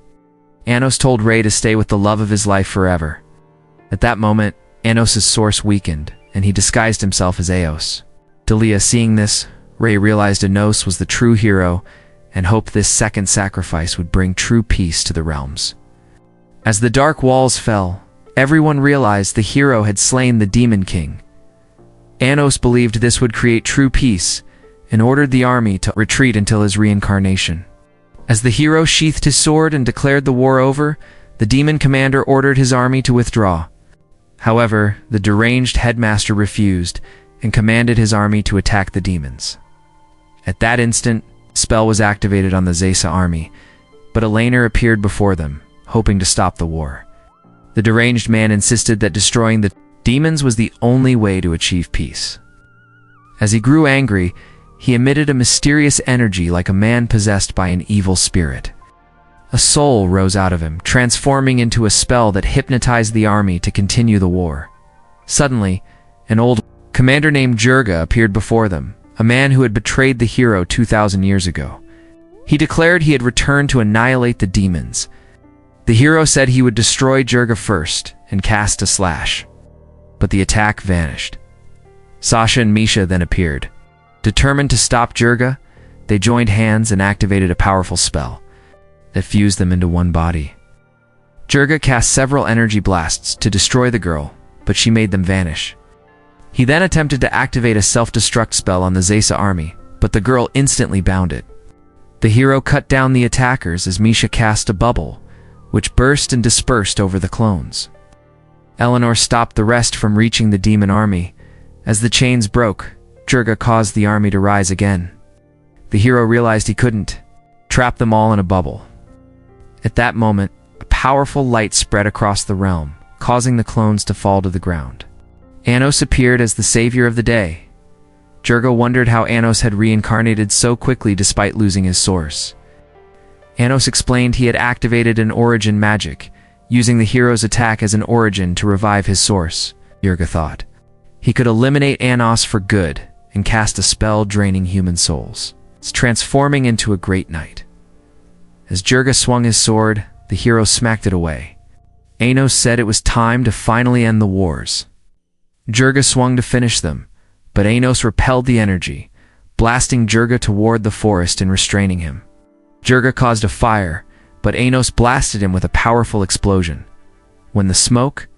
Anos told Rei to stay with the love of his life forever. At that moment, Anos' source weakened, and he disguised himself as Eos. Delia, seeing this, Rei realized Anos was the true hero and hoped this second sacrifice would bring true peace to the realms. As the dark walls fell, everyone realized the hero had slain the Demon King. Anos believed this would create true peace and ordered the army to retreat until his reincarnation. As the hero sheathed his sword and declared the war over, the demon commander ordered his army to withdraw. However, the deranged headmaster refused and commanded his army to attack the demons. At that instant, a spell was activated on the Zesa army, but Elainer appeared before them, hoping to stop the war. The deranged man insisted that destroying the demons was the only way to achieve peace. As he grew angry, he emitted a mysterious energy like a man possessed by an evil spirit. A soul rose out of him, transforming into a spell that hypnotized the army to continue the war. Suddenly, an old commander named Jurga appeared before them, a man who had betrayed the hero 2,000 years ago. He declared he had returned to annihilate the demons. The hero said he would destroy Jurga first and cast a slash, but the attack vanished. Sasha and Misha then appeared. Determined to stop Jurga, they joined hands and activated a powerful spell that fused them into one body. Jurga cast several energy blasts to destroy the girl, but she made them vanish. He then attempted to activate a self-destruct spell on the Zesa army, but the girl instantly bound it. The hero cut down the attackers as Misha cast a bubble, which burst and dispersed over the clones. Eleanor stopped the rest from reaching the demon army. As the chains broke, Jurga caused the army to rise again. The hero realized he couldn't trap them all in a bubble. At that moment, a powerful light spread across the realm, causing the clones to fall to the ground. Anos appeared as the savior of the day. Jurga wondered how Anos had reincarnated so quickly despite losing his source. Anos explained he had activated an origin magic, using the hero's attack as an origin to revive his source. Jurga thought he could eliminate Anos for good and cast a spell draining human souls, transforming into a great knight. As Jurga swung his sword, the hero smacked it away. Anos said it was time to finally end the wars. Jurga swung to finish them, but Anos repelled the energy, blasting Jurga toward the forest and restraining him. Jurga caused a fire, but Anos blasted him with a powerful explosion. When the smoke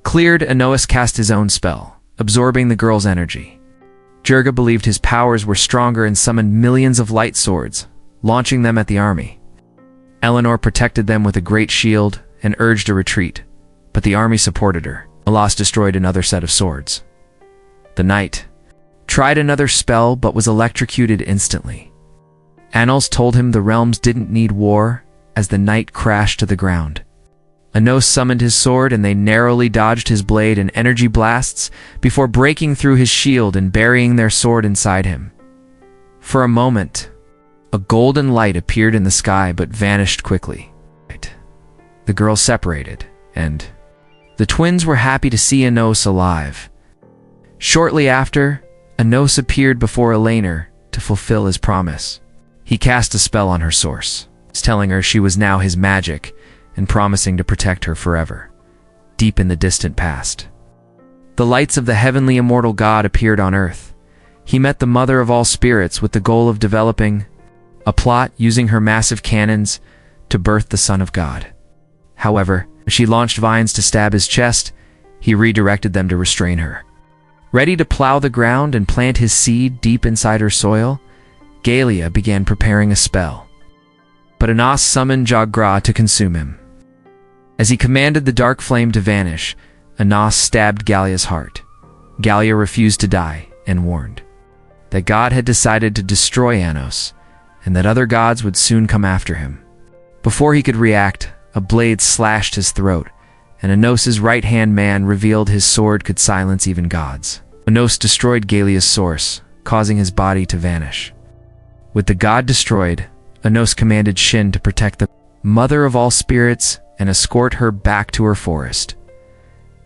cleared, Anos cast his own spell, absorbing the girl's energy. Jirga believed his powers were stronger and summoned millions of light swords, launching them at the army. Eleanor protected them with a great shield and urged a retreat, but the army supported her. Malas destroyed another set of swords. The knight tried another spell but was electrocuted instantly. Anos told him the realms didn't need war as the knight crashed to the ground. Anos summoned his sword and they narrowly dodged his blade and energy blasts before breaking through his shield and burying their sword inside him. For a moment, a golden light appeared in the sky but vanished quickly. The girls separated, and the twins were happy to see Anos alive. Shortly after, Anos appeared before Eleanor to fulfill his promise. He cast a spell on her source, telling her she was now his magic and promising to protect her forever, deep in the distant past. The lights of the heavenly immortal god appeared on earth. He met the mother of all spirits with the goal of developing a plot using her massive cannons to birth the son of God. However, as she launched vines to stab his chest, he redirected them to restrain her. Ready to plow the ground and plant his seed deep inside her soil, Galia began preparing a spell. But Anos summoned Jagra to consume him. As he commanded the dark flame to vanish, Anos stabbed Galia's heart. Galia refused to die and warned that God had decided to destroy Anos and that other gods would soon come after him. Before he could react, a blade slashed his throat, and Anos's right-hand man revealed his sword could silence even gods. Anos destroyed Galia's source, causing his body to vanish. With the god destroyed, Anos commanded Shin to protect the mother of all spirits and escort her back to her forest.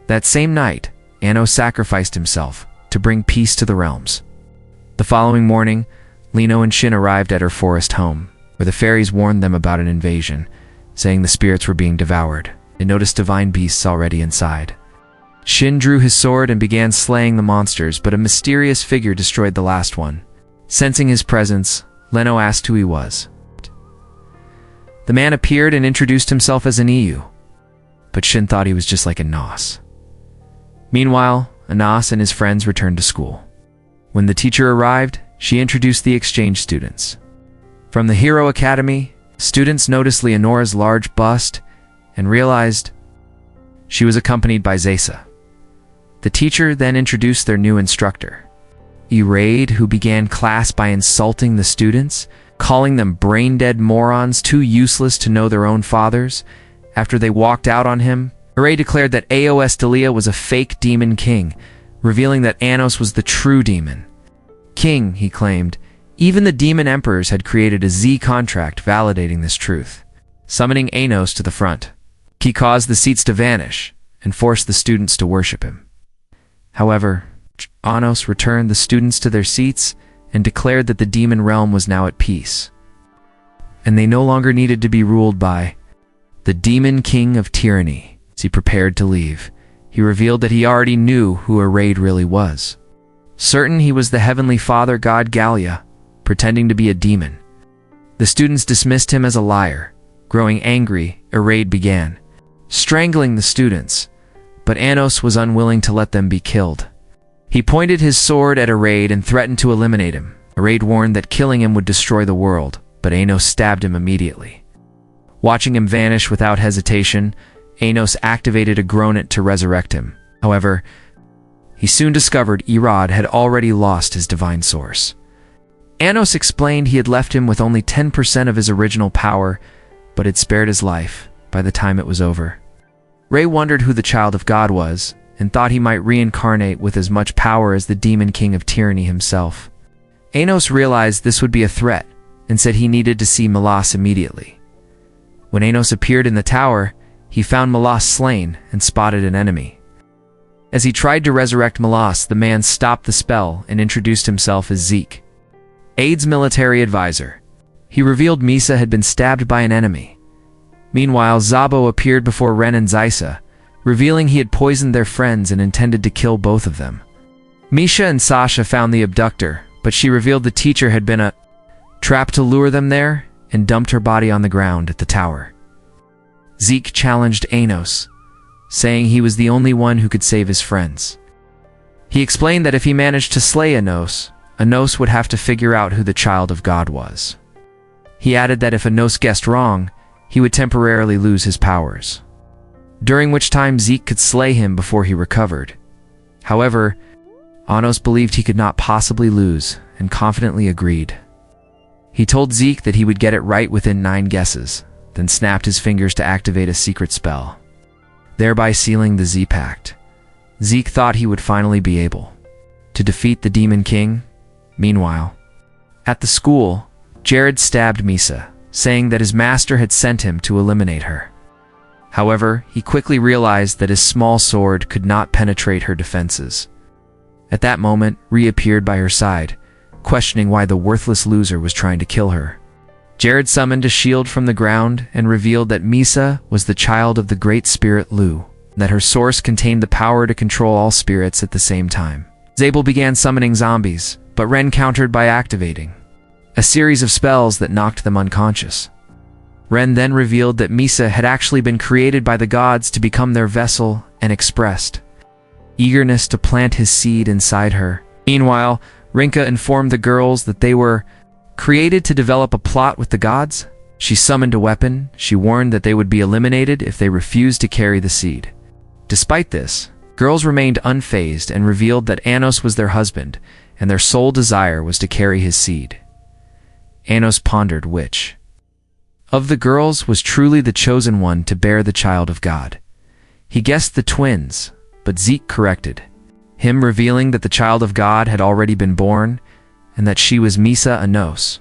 That same night, Anos sacrificed himself to bring peace to the realms. The following morning, Lino and Shin arrived at her forest home, where the fairies warned them about an invasion, saying the spirits were being devoured. They noticed divine beasts already inside. Shin drew his sword and began slaying the monsters, but a mysterious figure destroyed the last one. Sensing his presence, Leno asked who he was. The man appeared and introduced himself as an EU, but Shin thought he was just like Anos. Meanwhile, Anos and his friends returned to school. When the teacher arrived, she introduced the exchange students. From the Hero Academy, students noticed Leonora's large bust and realized she was accompanied by Zesa. The teacher then introduced their new instructor, Iraid, who began class by insulting the students, calling them brain-dead morons too useless to know their own fathers. After they walked out on him, Iraid declared that Aos Delia was a fake demon king, revealing that Anos was the true demon king, he claimed. Even the demon emperors had created a Z contract validating this truth. Summoning Anos to the front, he caused the seats to vanish and forced the students to worship him. However, Anos returned the students to their seats and declared that the demon realm was now at peace, and they no longer needed to be ruled by the demon king of tyranny. As he prepared to leave, he revealed that he already knew who Iraid really was. Certain he was the heavenly father god Galia, pretending to be a demon. The students dismissed him as a liar. Growing angry, Iraid began strangling the students, but Anos was unwilling to let them be killed. He pointed his sword at Iraid and threatened to eliminate him. Iraid warned that killing him would destroy the world, but Anos stabbed him immediately. Watching him vanish without hesitation, Anos activated a Gronet to resurrect him. However, he soon discovered Irad had already lost his divine source. Anos explained he had left him with only 10% of his original power, but had spared his life by the time it was over. Ray wondered who the child of God was, and thought he might reincarnate with as much power as the demon king of tyranny himself. Anos realized this would be a threat, and said he needed to see Malas immediately. When Anos appeared in the tower, he found Malas slain and spotted an enemy. As he tried to resurrect Malas, the man stopped the spell and introduced himself as Zeke, Aid's military advisor. He revealed Misa had been stabbed by an enemy. Meanwhile, Zabo appeared before Ren and Zysa, revealing he had poisoned their friends and intended to kill both of them. Misha and Sasha found the abductor, but she revealed the teacher had been a trap to lure them there and dumped her body on the ground at the tower. Zeke challenged Anos, saying he was the only one who could save his friends. He explained that if he managed to slay Anos, Anos would have to figure out who the child of God was. He added that if Anos guessed wrong, he would temporarily lose his powers, during which time Zeke could slay him before he recovered. However, Anos believed he could not possibly lose and confidently agreed. He told Zeke that he would get it right within 9 guesses, then snapped his fingers to activate a secret spell, thereby sealing the Z-Pact. Zeke thought he would finally be able to defeat the Demon King. Meanwhile, at the school, Jared stabbed Misa, saying that his master had sent him to eliminate her. However, he quickly realized that his small sword could not penetrate her defenses. At that moment, Rhea appeared by her side, questioning why the worthless loser was trying to kill her. Jared summoned a shield from the ground and revealed that Misa was the child of the great spirit Lu, and that her source contained the power to control all spirits at the same time. Zabel began summoning zombies, but Ren countered by activating a series of spells that knocked them unconscious. Ren then revealed that Misa had actually been created by the gods to become their vessel and expressed eagerness to plant his seed inside her. Meanwhile, Rinka informed the girls that they were created to develop a plot with the gods. She summoned a weapon. She warned that they would be eliminated if they refused to carry the seed. Despite this, girls remained unfazed and revealed that Anos was their husband, and their sole desire was to carry his seed. Anos pondered which of the girls was truly the chosen one to bear the child of God. He guessed the twins, but Zeke corrected him, revealing that the child of God had already been born and that she was Misa Anos.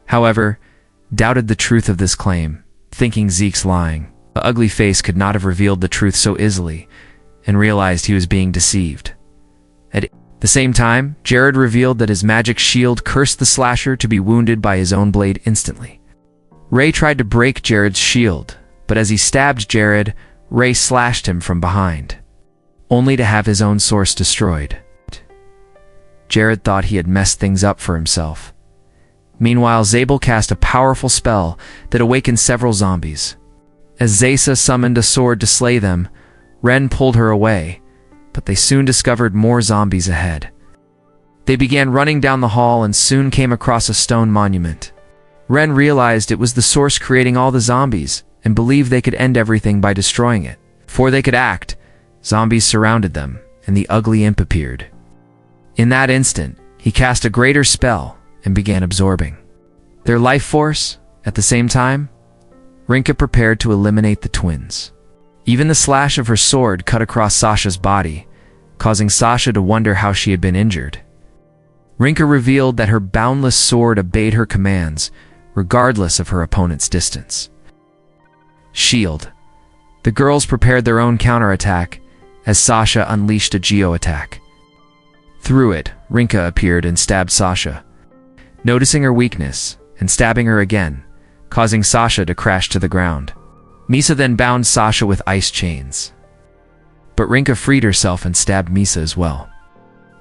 However, doubted the truth of this claim, thinking Zeke's lying. The ugly face could not have revealed the truth so easily, and realized he was being deceived. At the same time, Jared revealed that his magic shield cursed the slasher to be wounded by his own blade instantly. Ray tried to break Jared's shield, but as he stabbed Jared, Ray slashed him from behind, only to have his own source destroyed. Jared thought he had messed things up for himself. Meanwhile, Zabel cast a powerful spell that awakened several zombies. As Zaysa summoned a sword to slay them, Ren pulled her away, but they soon discovered more zombies ahead. They began running down the hall and soon came across a stone monument. Ren realized it was the source creating all the zombies and believed they could end everything by destroying it. Before they could act, zombies surrounded them and the ugly imp appeared. In that instant, he cast a greater spell and began absorbing their life force. At the same time, Rinka prepared to eliminate the twins. Even the slash of her sword cut across Sasha's body, causing Sasha to wonder how she had been injured. Rinka revealed that her boundless sword obeyed her commands, regardless of her opponent's distance. Shield. The girls prepared their own counterattack as Sasha unleashed a geo-attack. Through it, Rinka appeared and stabbed Sasha, noticing her weakness and stabbing her again, causing Sasha to crash to the ground. Misa then bound Sasha with ice chains, but Rinka freed herself and stabbed Misa as well.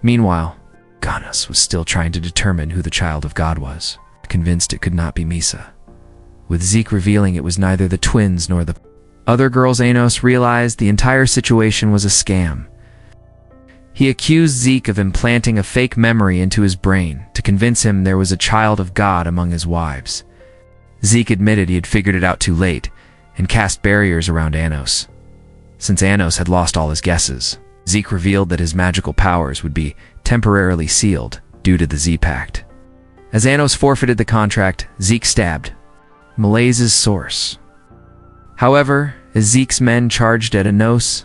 Meanwhile, Ganas was still trying to determine who the child of God was, convinced it could not be Misa, with Zeke revealing it was neither the twins nor the other girls. Anos realized the entire situation was a scam. He accused Zeke of implanting a fake memory into his brain to convince him there was a child of God among his wives. Zeke admitted he had figured it out too late and cast barriers around Anos. Since Anos had lost all his guesses, Zeke revealed that his magical powers would be temporarily sealed due to the Z-Pact. As Anos forfeited the contract, Zeke stabbed Malais's source. However, as Zeke's men charged at Anos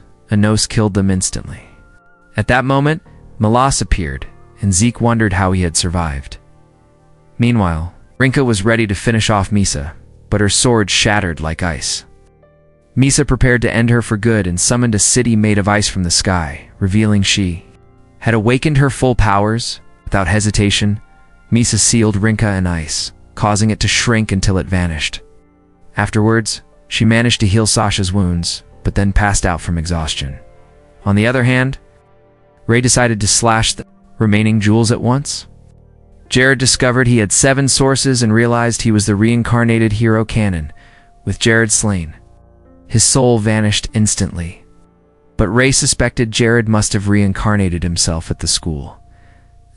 killed them instantly. At that moment, Malas appeared, and Zeke wondered how he had survived. Meanwhile, Rinka was ready to finish off Misa, but her sword shattered like ice. Misa prepared to end her for good and summoned a city made of ice from the sky, revealing she had awakened her full powers. Without hesitation, Misa sealed Rinka in ice, causing it to shrink until it vanished. Afterwards, she managed to heal Sasha's wounds, but then passed out from exhaustion. On the other hand, Ray decided to slash the remaining jewels at once. Jared discovered he had 7 sources and realized he was the reincarnated hero canon, with Jared slain. His soul vanished instantly. But Ray suspected Jared must have reincarnated himself at the school.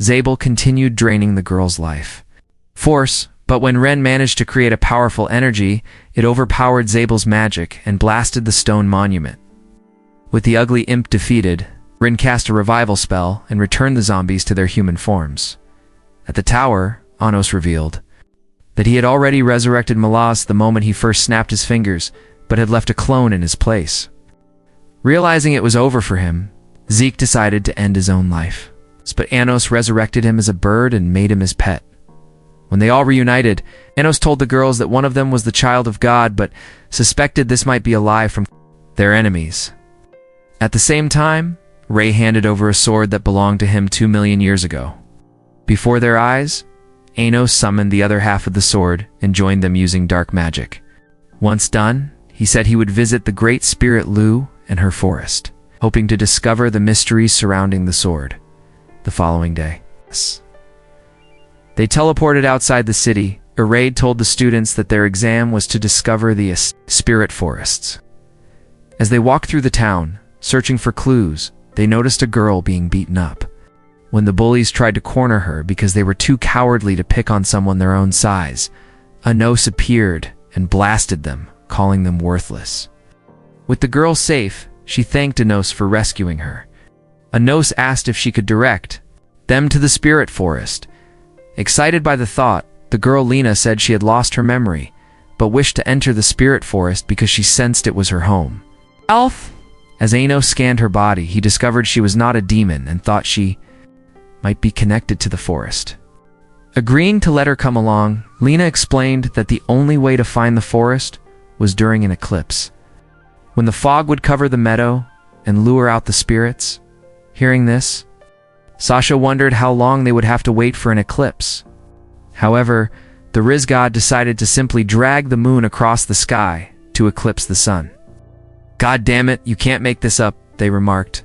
Zabel continued draining the girl's life force, but when Ren managed to create a powerful energy, it overpowered Zabel's magic and blasted the stone monument. With the ugly imp defeated, Ren cast a revival spell and returned the zombies to their human forms. At the tower, Anos revealed that he had already resurrected Malas the moment he first snapped his fingers, but had left a clone in his place. Realizing it was over for him, Zeke decided to end his own life. But Anos resurrected him as a bird and made him his pet. When they all reunited, Anos told the girls that one of them was the child of God, but suspected this might be a lie from their enemies. At the same time, Ray handed over a sword that belonged to him 2 million years ago. Before their eyes, Anos summoned the other half of the sword and joined them using dark magic. Once done, he said he would visit the Great Spirit Lu and her forest, hoping to discover the mysteries surrounding the sword. The following day, they teleported outside the city. Raid told the students that their exam was to discover the spirit forests. As they walked through the town, searching for clues, they noticed a girl being beaten up. When the bullies tried to corner her because they were too cowardly to pick on someone their own size, Anos appeared and blasted them, calling them worthless. With the girl safe, she thanked Anos for rescuing her. Anos asked if she could direct them to the spirit forest. Excited by the thought, the girl Lena said she had lost her memory, but wished to enter the spirit forest because she sensed it was her home. Elf! As Anos scanned her body, he discovered she was not a demon and thought she might be connected to the forest. Agreeing to let her come along, Lena explained that the only way to find the forest was during an eclipse, when the fog would cover the meadow and lure out the spirits. Hearing this, Sasha wondered how long they would have to wait for an eclipse. However, the Riz god decided to simply drag the moon across the sky to eclipse the sun. "God damn it, you can't make this up," they remarked.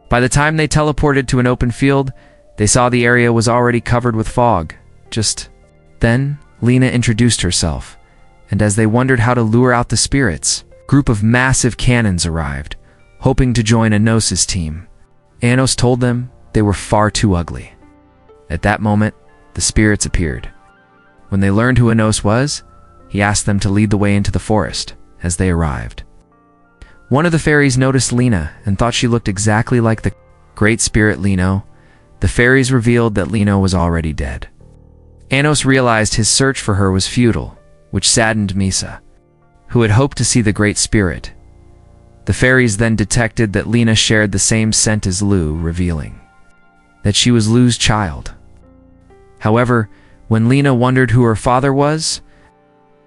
By the time they teleported to an open field, they saw the area was already covered with fog. Just then, Lena introduced herself, and as they wondered how to lure out the spirits, a group of massive cannons arrived, hoping to join Anos's team. Anos told them they were far too ugly. At that moment, the spirits appeared. When they learned who Anos was, he asked them to lead the way into the forest. As they arrived, one of the fairies noticed Lena and thought she looked exactly like the Great Spirit Lino. The fairies revealed that Lino was already dead. Anos realized his search for her was futile, which saddened Misa, who had hoped to see the Great Spirit. The fairies then detected that Lena shared the same scent as Lu, revealing that she was Lu's child. However, when Lena wondered who her father was,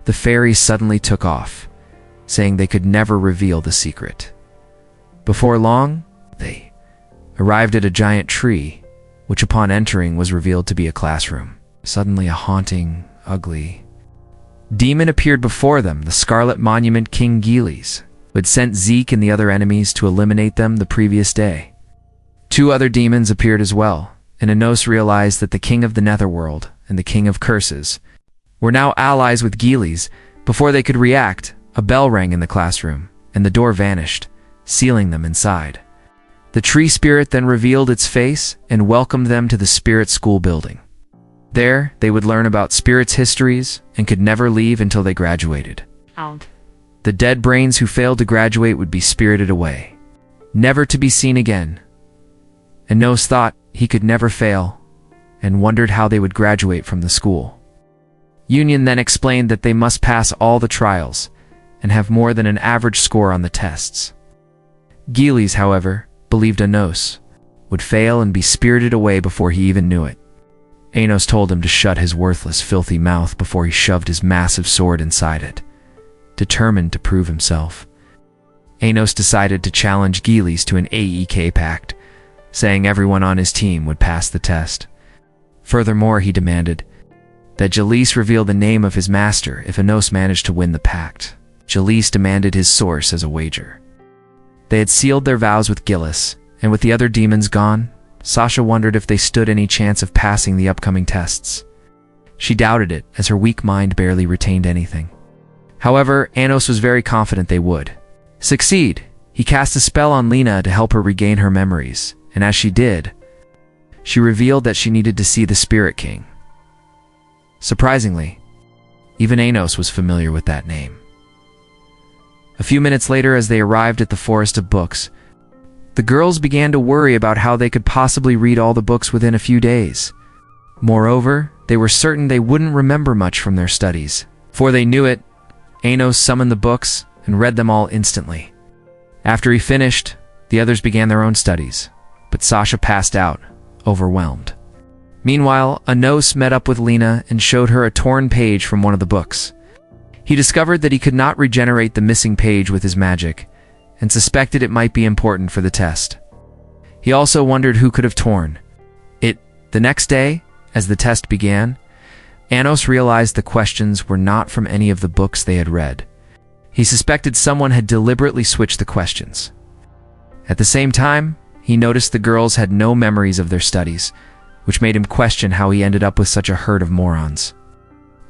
the fairies suddenly took off, saying they could never reveal the secret. Before long, they arrived at a giant tree, which upon entering was revealed to be a classroom. Suddenly a haunting, ugly demon appeared before them, the Scarlet Monument King Giles, who had sent Zeke and the other enemies to eliminate them the previous day. 2 other demons appeared as well, and Anos realized that the King of the Netherworld and the King of Curses were now allies with Giles. Before they could react, a bell rang in the classroom, and the door vanished, sealing them inside. The tree spirit then revealed its face and welcomed them to the spirit school building. There, they would learn about spirits' histories and could never leave until they graduated. The dead brains who failed to graduate would be spirited away, never to be seen again. Anos thought he could never fail and wondered how they would graduate from the school. Union then explained that they must pass all the trials and have more than an average score on the tests. Giles, however, believed Anos would fail and be spirited away before he even knew it. Anos told him to shut his worthless, filthy mouth before he shoved his massive sword inside it. Determined to prove himself, Anos decided to challenge Giles to an AEK pact, saying everyone on his team would pass the test. Furthermore, he demanded that Giles reveal the name of his master if Anos managed to win the pact. Giles demanded his source as a wager. They had sealed their vows with Gillis, and with the other demons gone, Sasha wondered if they stood any chance of passing the upcoming tests. She doubted it, as her weak mind barely retained anything. However, Anos was very confident they would, succeed. He cast a spell on Lena to help her regain her memories, and as she did, she revealed that she needed to see the Spirit King. Surprisingly, even Anos was familiar with that name. A few minutes later, as they arrived at the Forest of Books, the girls began to worry about how they could possibly read all the books within a few days. Moreover, they were certain they wouldn't remember much from their studies. Before they knew it, Anos summoned the books and read them all instantly. After he finished, the others began their own studies, but Sasha passed out, overwhelmed. Meanwhile, Anos met up with Lena and showed her a torn page from one of the books. He discovered that he could not regenerate the missing page with his magic, and suspected it might be important for the test. He also wondered who could have torn it. The next day, as the test began, Anos realized the questions were not from any of the books they had read. He suspected someone had deliberately switched the questions. At the same time, he noticed the girls had no memories of their studies, which made him question how he ended up with such a herd of morons.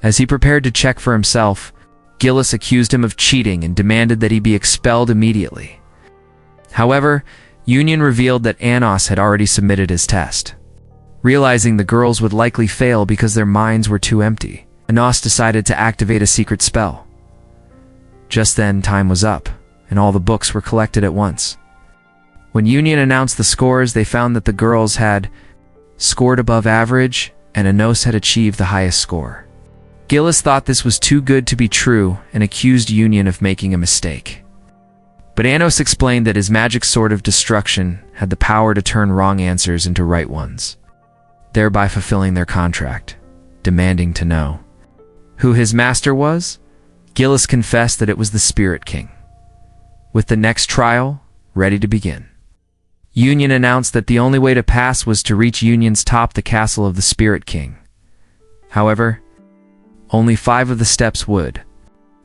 As he prepared to check for himself, Gillis accused him of cheating and demanded that he be expelled immediately. However, Union revealed that Anos had already submitted his test. Realizing the girls would likely fail because their minds were too empty, Anos decided to activate a secret spell. Just then, time was up, and all the books were collected at once. When Union announced the scores, they found that the girls had scored above average, and Anos had achieved the highest score. Gillis thought this was too good to be true and accused Union of making a mistake. But Anos explained that his magic sword of destruction had the power to turn wrong answers into right ones, thereby fulfilling their contract, demanding to know who his master was. Gillis confessed that it was the Spirit King. With the next trial ready to begin, Union announced that the only way to pass was to reach Union's top, the castle of the Spirit King. However, only 5 of the steps would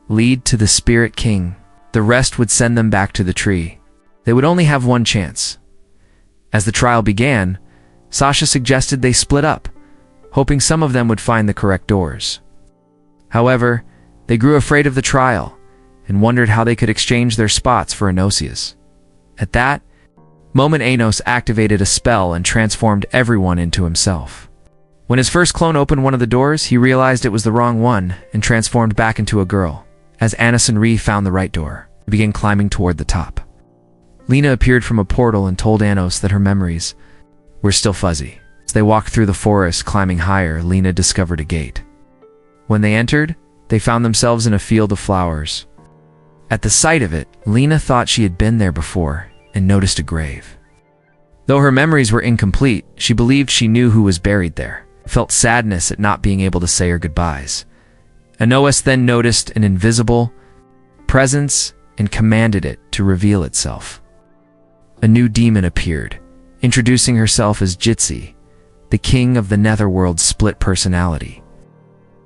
lead to the Spirit King. The rest would send them back to the tree. They would only have one chance. As the trial began, Sasha suggested they split up, hoping some of them would find the correct doors. However, they grew afraid of the trial and wondered how they could exchange their spots for Anosia's. At that moment, Anos activated a spell and transformed everyone into himself. When his first clone opened one of the doors, he realized it was the wrong one and transformed back into a girl. As Anis and Ree found the right door, they began climbing toward the top. Lena appeared from a portal and told Anos that her memories were still fuzzy. As they walked through the forest, climbing higher, Lena discovered a gate. When they entered, they found themselves in a field of flowers. At the sight of it, Lena thought she had been there before and noticed a grave. Though her memories were incomplete, she believed she knew who was buried there, felt sadness at not being able to say her goodbyes. Anos then noticed an invisible presence and commanded it to reveal itself. A new demon appeared, introducing herself as Jitsi, the king of the Netherworld's split personality.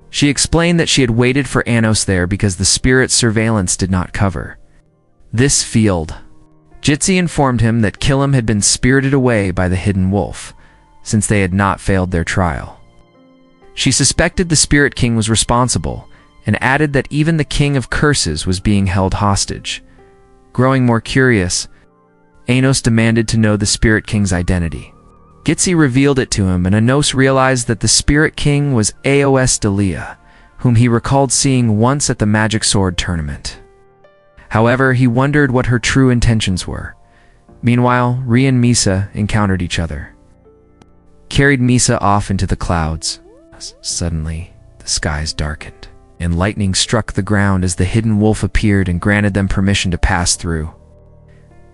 She explained that she had waited for Anos there because the spirit's surveillance did not cover this field. Jitsi informed him that Killam had been spirited away by the hidden wolf, since they had not failed their trial. She suspected the Spirit King was responsible, and added that even the King of Curses was being held hostage. Growing more curious, Anos demanded to know the Spirit King's identity. Jitsi revealed it to him, and Anos realized that the Spirit King was Aos Delia, whom he recalled seeing once at the Magic Sword tournament. However, he wondered what her true intentions were. Meanwhile, Rhea and Misa encountered each other, carried Misa off into the clouds. Suddenly, the skies darkened, and lightning struck the ground as the hidden wolf appeared and granted them permission to pass through.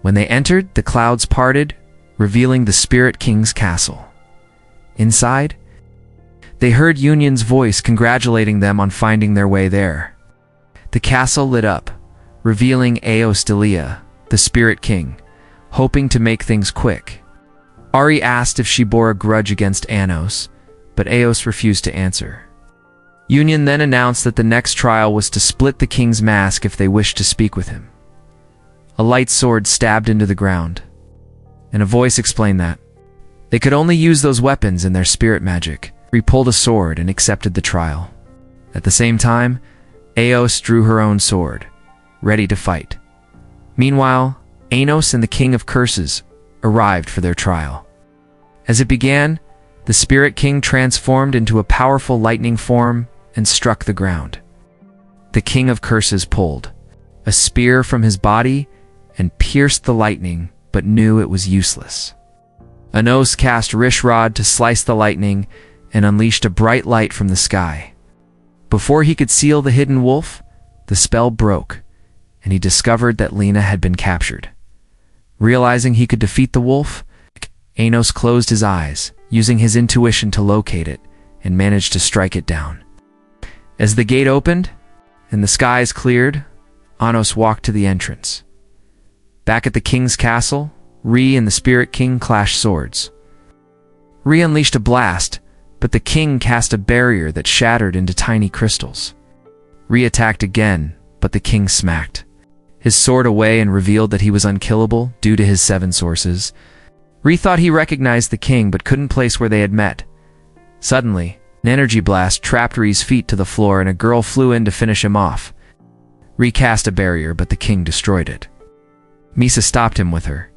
When they entered, the clouds parted, revealing the Spirit King's castle. Inside, they heard Union's voice congratulating them on finding their way there. The castle lit up, revealing Aos Delia, the Spirit King, hoping to make things quick. Ari asked if she bore a grudge against Anos, but Aos refused to answer. Union then announced that the next trial was to split the king's mask if they wished to speak with him. A light sword stabbed into the ground, and a voice explained that they could only use those weapons in their spirit magic. He pulled a sword and accepted the trial. At the same time, Aos drew her own sword, ready to fight. Meanwhile, Anos and the King of Curses arrived for their trial. As it began, the Spirit King transformed into a powerful lightning form and struck the ground. The King of Curses pulled a spear from his body and pierced the lightning, but knew it was useless. Anos cast Rishrod to slice the lightning and unleashed a bright light from the sky. Before he could seal the hidden wolf, the spell broke, and he discovered that Lena had been captured. Realizing he could defeat the wolf, Anos closed his eyes, using his intuition to locate it, and managed to strike it down. As the gate opened and the skies cleared, Anos walked to the entrance. Back at the king's castle, Re and the Spirit King clashed swords. Re unleashed a blast, but the king cast a barrier that shattered into tiny crystals. Re attacked again, but the king smacked his sword away and revealed that he was unkillable due to his 7 sources. Re thought he recognized the king but couldn't place where they had met. Suddenly, an energy blast trapped Re's feet to the floor and a girl flew in to finish him off. Re cast a barrier, but the king destroyed it. Misa stopped him with her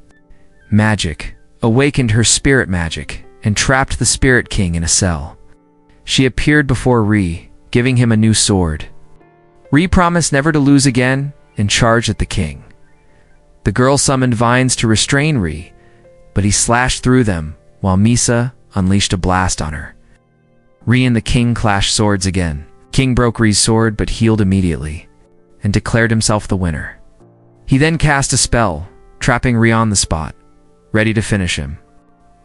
magic, awakened her spirit magic, and trapped the Spirit King in a cell. She appeared before Re, giving him a new sword. Re promised never to lose again and charged at the king. The girl summoned vines to restrain Re, but he slashed through them while Misa unleashed a blast on her. Re and the king clashed swords again. King broke Re's sword but healed immediately and declared himself the winner. He then cast a spell, trapping Re on the spot, ready to finish him.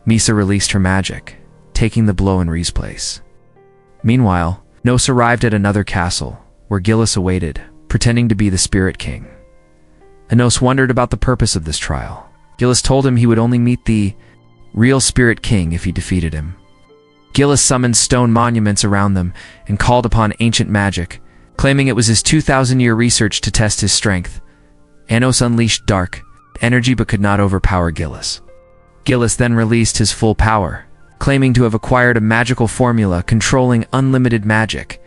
Misa released her magic, taking the blow in Re's place. Meanwhile, Nos arrived at another castle, where Gillis awaited, pretending to be the Spirit King. Anos wondered about the purpose of this trial. Gillis told him he would only meet the real Spirit King if he defeated him. Gillis summoned stone monuments around them and called upon ancient magic, claiming it was his 2,000-year research to test his strength. Anos unleashed dark energy but could not overpower Gillis. Gillis then released his full power, claiming to have acquired a magical formula controlling unlimited magic,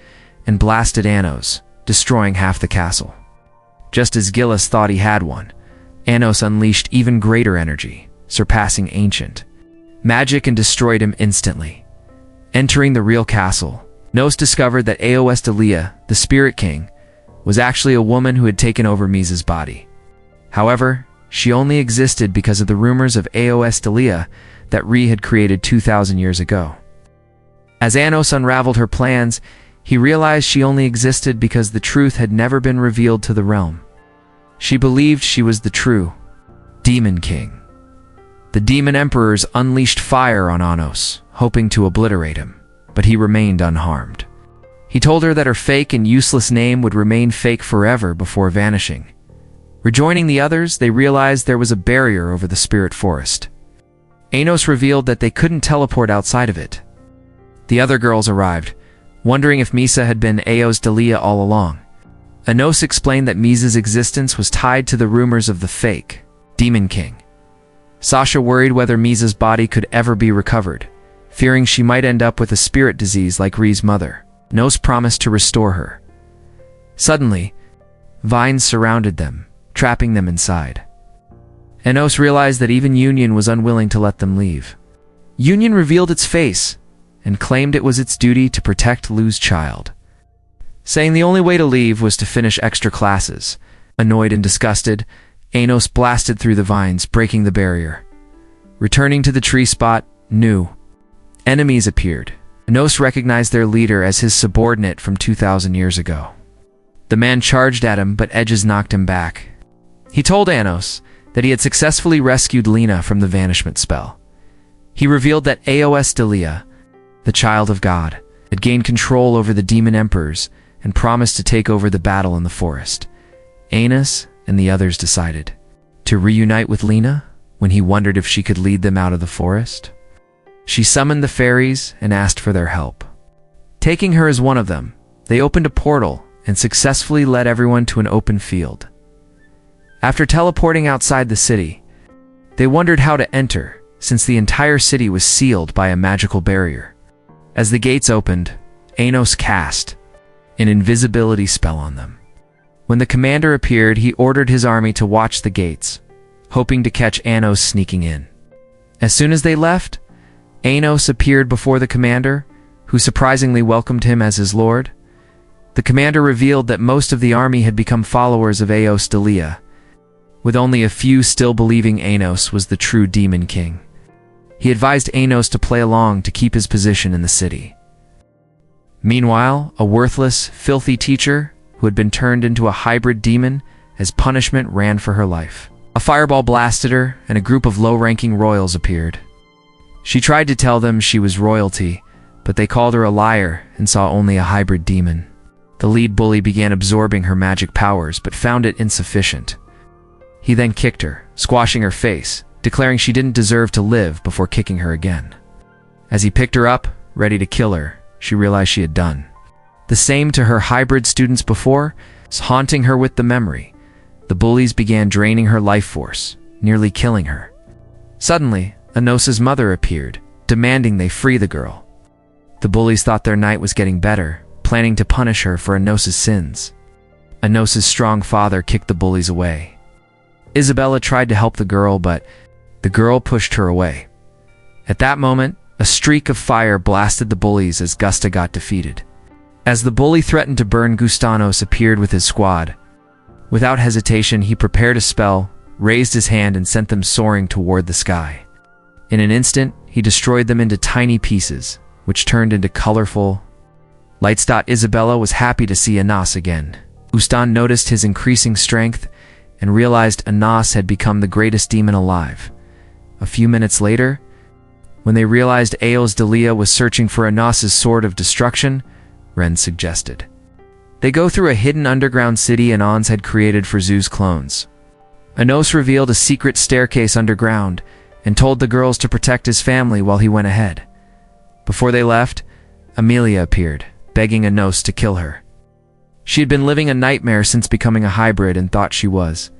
and blasted Anos, destroying half the castle. Just as Gillis thought he had one, Anos unleashed even greater energy, surpassing ancient magic, and destroyed him instantly. Entering the real castle, Nos discovered that Aos Delia, the Spirit King, was actually a woman who had taken over Misa's body. However, she only existed because of the rumors of Aos Delia that Re had created 2,000 years ago. As Anos unraveled her plans, he realized she only existed because the truth had never been revealed to the realm. She believed she was the true Demon King. The Demon Emperors unleashed fire on Anos, hoping to obliterate him, but he remained unharmed. He told her that her fake and useless name would remain fake forever before vanishing. Rejoining the others, they realized there was a barrier over the Spirit Forest. Anos revealed that they couldn't teleport outside of it. The other girls arrived, wondering if Misa had been Aos Delia all along. Anos explained that Misa's existence was tied to the rumors of the fake Demon King. Sasha worried whether Misa's body could ever be recovered, fearing she might end up with a spirit disease like Re's mother. Nos promised to restore her. Suddenly, vines surrounded them, trapping them inside. Anos realized that even Union was unwilling to let them leave. Union revealed its face and claimed it was its duty to protect Lu's child, saying the only way to leave was to finish extra classes. Annoyed and disgusted, Anos blasted through the vines, breaking the barrier. Returning to the tree spot, new enemies appeared. Anos recognized their leader as his subordinate from 2,000 years ago. The man charged at him, but edges knocked him back. He told Anos that he had successfully rescued Lena from the vanishment spell. He revealed that Aos Delia, the child of God, had gained control over the demon emperors and promised to take over the battle in the forest. Anos and the others decided to reunite with Lena when he wondered if she could lead them out of the forest. She summoned the fairies and asked for their help. Taking her as one of them, they opened a portal and successfully led everyone to an open field. After teleporting outside the city, they wondered how to enter, since the entire city was sealed by a magical barrier. As the gates opened, Anos cast an invisibility spell on them. When the commander appeared, he ordered his army to watch the gates, hoping to catch Anos sneaking in. As soon as they left, Anos appeared before the commander, who surprisingly welcomed him as his lord. The commander revealed that most of the army had become followers of Eos Delia, with only a few still believing Anos was the true Demon King. He advised Anos to play along to keep his position in the city. Meanwhile, a worthless, filthy teacher who had been turned into a hybrid demon as punishment ran for her life. A fireball blasted her, and a group of low-ranking royals appeared. She tried to tell them she was royalty, but they called her a liar and saw only a hybrid demon. The lead bully began absorbing her magic powers, but found it insufficient. He then kicked her, squashing her face, declaring she didn't deserve to live before kicking her again. As he picked her up, ready to kill her, she realized she had done the same to her hybrid students before, haunting her with the memory. The bullies began draining her life force, nearly killing her. Suddenly, Anos's mother appeared, demanding they free the girl. The bullies thought their night was getting better, planning to punish her for Anos's sins. Anos's strong father kicked the bullies away. Isabella tried to help the girl, but the girl pushed her away. At that moment, a streak of fire blasted the bullies as Gusta got defeated. As the bully threatened to burn, Gustanos appeared with his squad. Without hesitation, he prepared a spell, raised his hand, and sent them soaring toward the sky. In an instant, he destroyed them into tiny pieces, which turned into colorful lights. Isabella was happy to see Anos again. Gustan noticed his increasing strength and realized Anos had become the greatest demon alive. A few minutes later, when they realized Eos Delia was searching for Anos's sword of destruction, Ren suggested they go through a hidden underground city Anos had created for Zoo's clones. Anos revealed a secret staircase underground and told the girls to protect his family while he went ahead. Before they left, Amelia appeared, begging Anos to kill her. She had been living a nightmare since becoming a hybrid and thought she was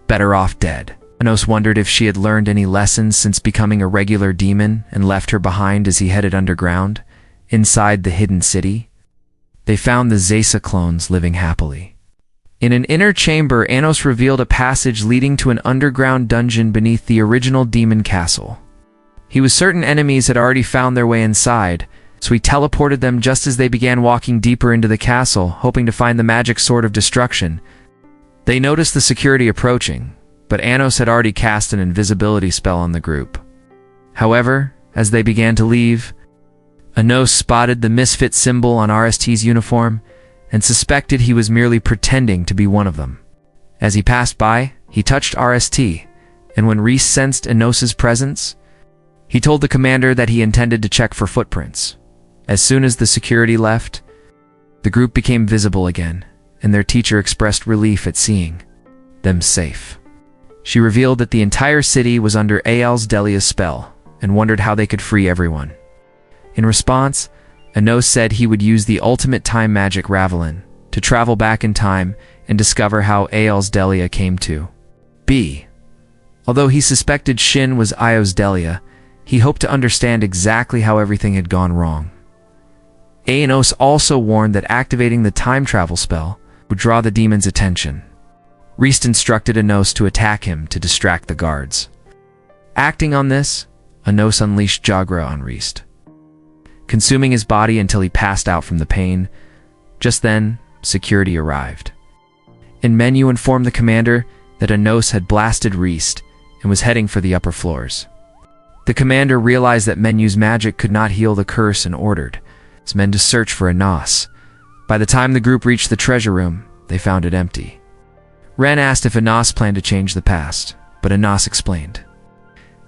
better off dead. Anos wondered if she had learned any lessons since becoming a regular demon and left her behind as he headed underground, inside the hidden city. They found the Zesa clones living happily. In an inner chamber, Anos revealed a passage leading to an underground dungeon beneath the original demon castle. He was certain enemies had already found their way inside, so he teleported them just as they began walking deeper into the castle, hoping to find the magic sword of destruction. They noticed the security approaching, but Anos had already cast an invisibility spell on the group. However, as they began to leave, Anos spotted the MISFIT symbol on RST's uniform and suspected he was merely pretending to be one of them. As he passed by, he touched RST, and when Reese sensed Anos's presence, he told the commander that he intended to check for footprints. As soon as the security left, the group became visible again, and their teacher expressed relief at seeing them safe. She revealed that the entire city was under Eos Delia's spell, and wondered how they could free everyone. In response, Anos said he would use the ultimate time magic Ravelin to travel back in time and discover how Eos Delia came to be. Although he suspected Shin was Eos Delia, he hoped to understand exactly how everything had gone wrong. Anos also warned that activating the time travel spell would draw the demon's attention. Reist instructed Anos to attack him to distract the guards. Acting on this, Anos unleashed Jagra on Reist, consuming his body until he passed out from the pain. Just then, security arrived. Menu informed the commander that Anos had blasted Reist and was heading for the upper floors. The commander realized that Menu's magic could not heal the curse and ordered his men to search for Anos. By the time the group reached the treasure room, they found it empty. Ren asked if Anos planned to change the past, but Anos explained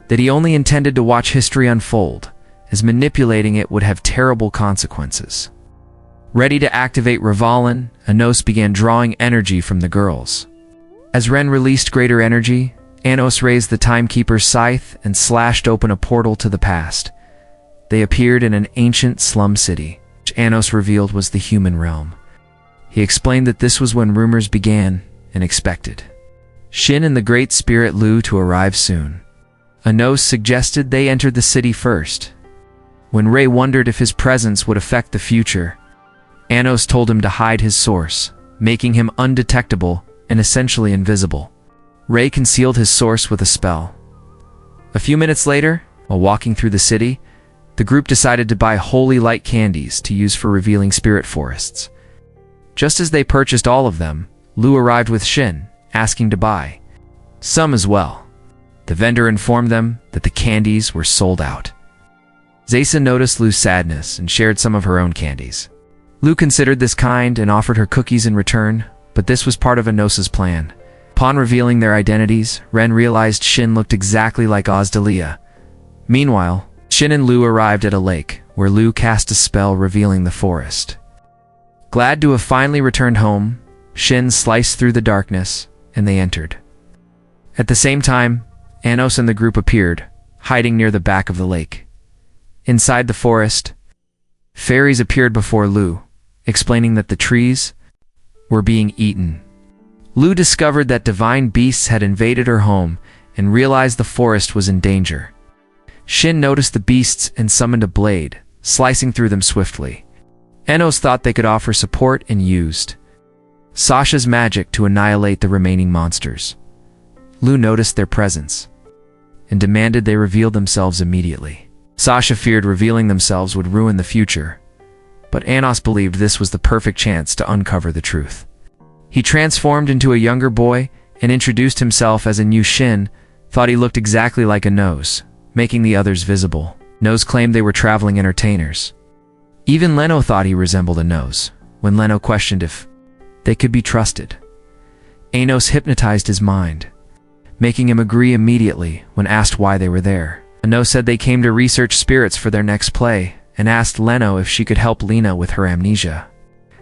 that he only intended to watch history unfold, as manipulating it would have terrible consequences. Ready to activate Ravelin, Anos began drawing energy from the girls. As Ren released greater energy, Anos raised the Timekeeper's scythe and slashed open a portal to the past. They appeared in an ancient slum city, which Anos revealed was the human realm. He explained that this was when rumors began and expected Shin and the Great Spirit Lu to arrive soon. Anos suggested they entered the city first. When Ray wondered if his presence would affect the future, Anos told him to hide his source, making him undetectable and essentially invisible. Ray concealed his source with a spell. A few minutes later, while walking through the city, the group decided to buy holy light candies to use for revealing spirit forests. Just as they purchased all of them, Lu arrived with Shin, asking to buy some as well. The vendor informed them that the candies were sold out. Zaysa noticed Lu's sadness and shared some of her own candies. Lu considered this kind and offered her cookies in return, but this was part of Anosa's plan. Upon revealing their identities, Ren realized Shin looked exactly like Ozdalia. Meanwhile, Shin and Lu arrived at a lake, where Lu cast a spell revealing the forest. Glad to have finally returned home, Shin sliced through the darkness, and they entered. At the same time, Anos and the group appeared, hiding near the back of the lake. Inside the forest, fairies appeared before Lu, explaining that the trees were being eaten. Lu discovered that divine beasts had invaded her home and realized the forest was in danger. Shin noticed the beasts and summoned a blade, slicing through them swiftly. Anos thought they could offer support and used Sasha's magic to annihilate the remaining monsters. Lu noticed their presence and demanded they reveal themselves immediately. Sasha feared revealing themselves would ruin the future, but Anos believed this was the perfect chance to uncover the truth. He transformed into a younger boy and introduced himself as a new Shin, thought he looked exactly like Anos, making the others visible. Nos claimed they were traveling entertainers. Even Leno thought he resembled Anos, when Leno questioned if they could be trusted. Anos hypnotized his mind, making him agree immediately when asked why they were there. Anos said they came to research spirits for their next play and asked Leno if she could help Lena with her amnesia.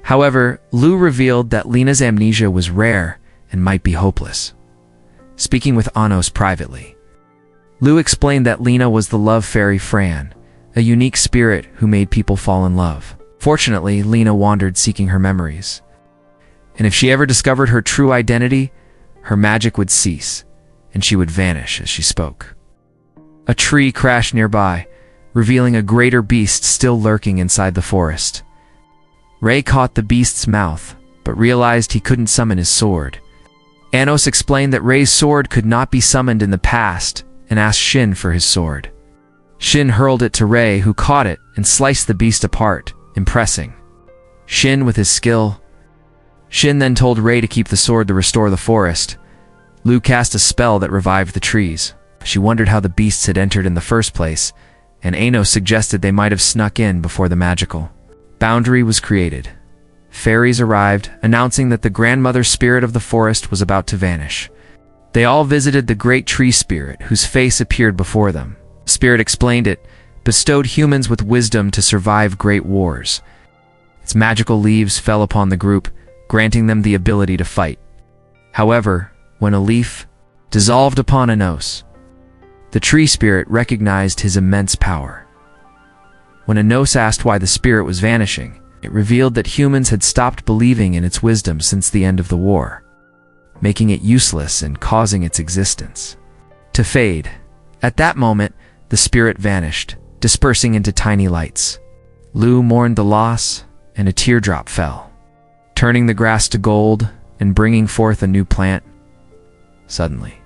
However, Lu revealed that Lena's amnesia was rare and might be hopeless. Speaking with Anos privately, Lu explained that Lena was the love fairy Fran, a unique spirit who made people fall in love. Fortunately, Lena wandered seeking her memories, and if she ever discovered her true identity, her magic would cease, and she would vanish as she spoke. A tree crashed nearby, revealing a greater beast still lurking inside the forest. Ray caught the beast's mouth, but realized he couldn't summon his sword. Anos explained that Ray's sword could not be summoned in the past, and asked Shin for his sword. Shin hurled it to Ray, who caught it and sliced the beast apart, impressing Shin with his skill. Shin then told Ray to keep the sword to restore the forest. Lu cast a spell that revived the trees. She wondered how the beasts had entered in the first place, and Anos suggested they might have snuck in before the magical boundary was created. Fairies arrived, announcing that the grandmother spirit of the forest was about to vanish. They all visited the great tree spirit, whose face appeared before them. The spirit explained it bestowed humans with wisdom to survive great wars. Its magical leaves fell upon the group, granting them the ability to fight. However, when a leaf dissolved upon Anos, the tree spirit recognized his immense power. When Anos asked why the spirit was vanishing, it revealed that humans had stopped believing in its wisdom since the end of the war, making it useless and causing its existence to fade. At that moment, the spirit vanished, dispersing into tiny lights. Lu mourned the loss, and a teardrop fell, turning the grass to gold and bringing forth a new plant. Suddenly,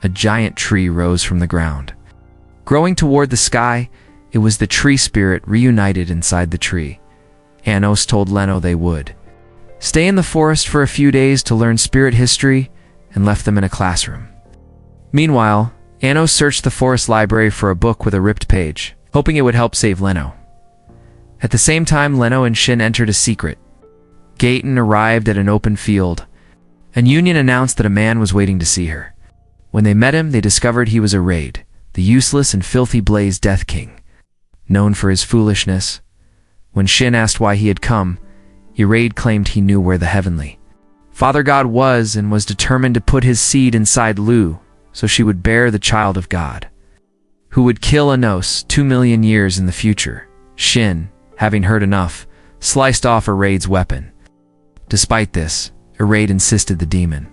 a giant tree rose from the ground. Growing toward the sky, it was the tree spirit reunited inside the tree. Anos told Leno they would stay in the forest for a few days to learn spirit history and left them in a classroom. Meanwhile, Anos searched the forest library for a book with a ripped page, hoping it would help save Leno. At the same time, Leno and Shin entered a secret gate and arrived at an open field. An union announced that a man was waiting to see her. When they met him, they discovered he was Raid, the useless and filthy Blaze Death King. Known for his foolishness, when Shin asked why he had come, Raid claimed he knew where the heavenly Father God was and was determined to put his seed inside Lu, so she would bear the child of God, who would kill Anos 2 million years in the future. Shin, having heard enough, sliced off Raid's weapon. Despite this, Raid insisted the demon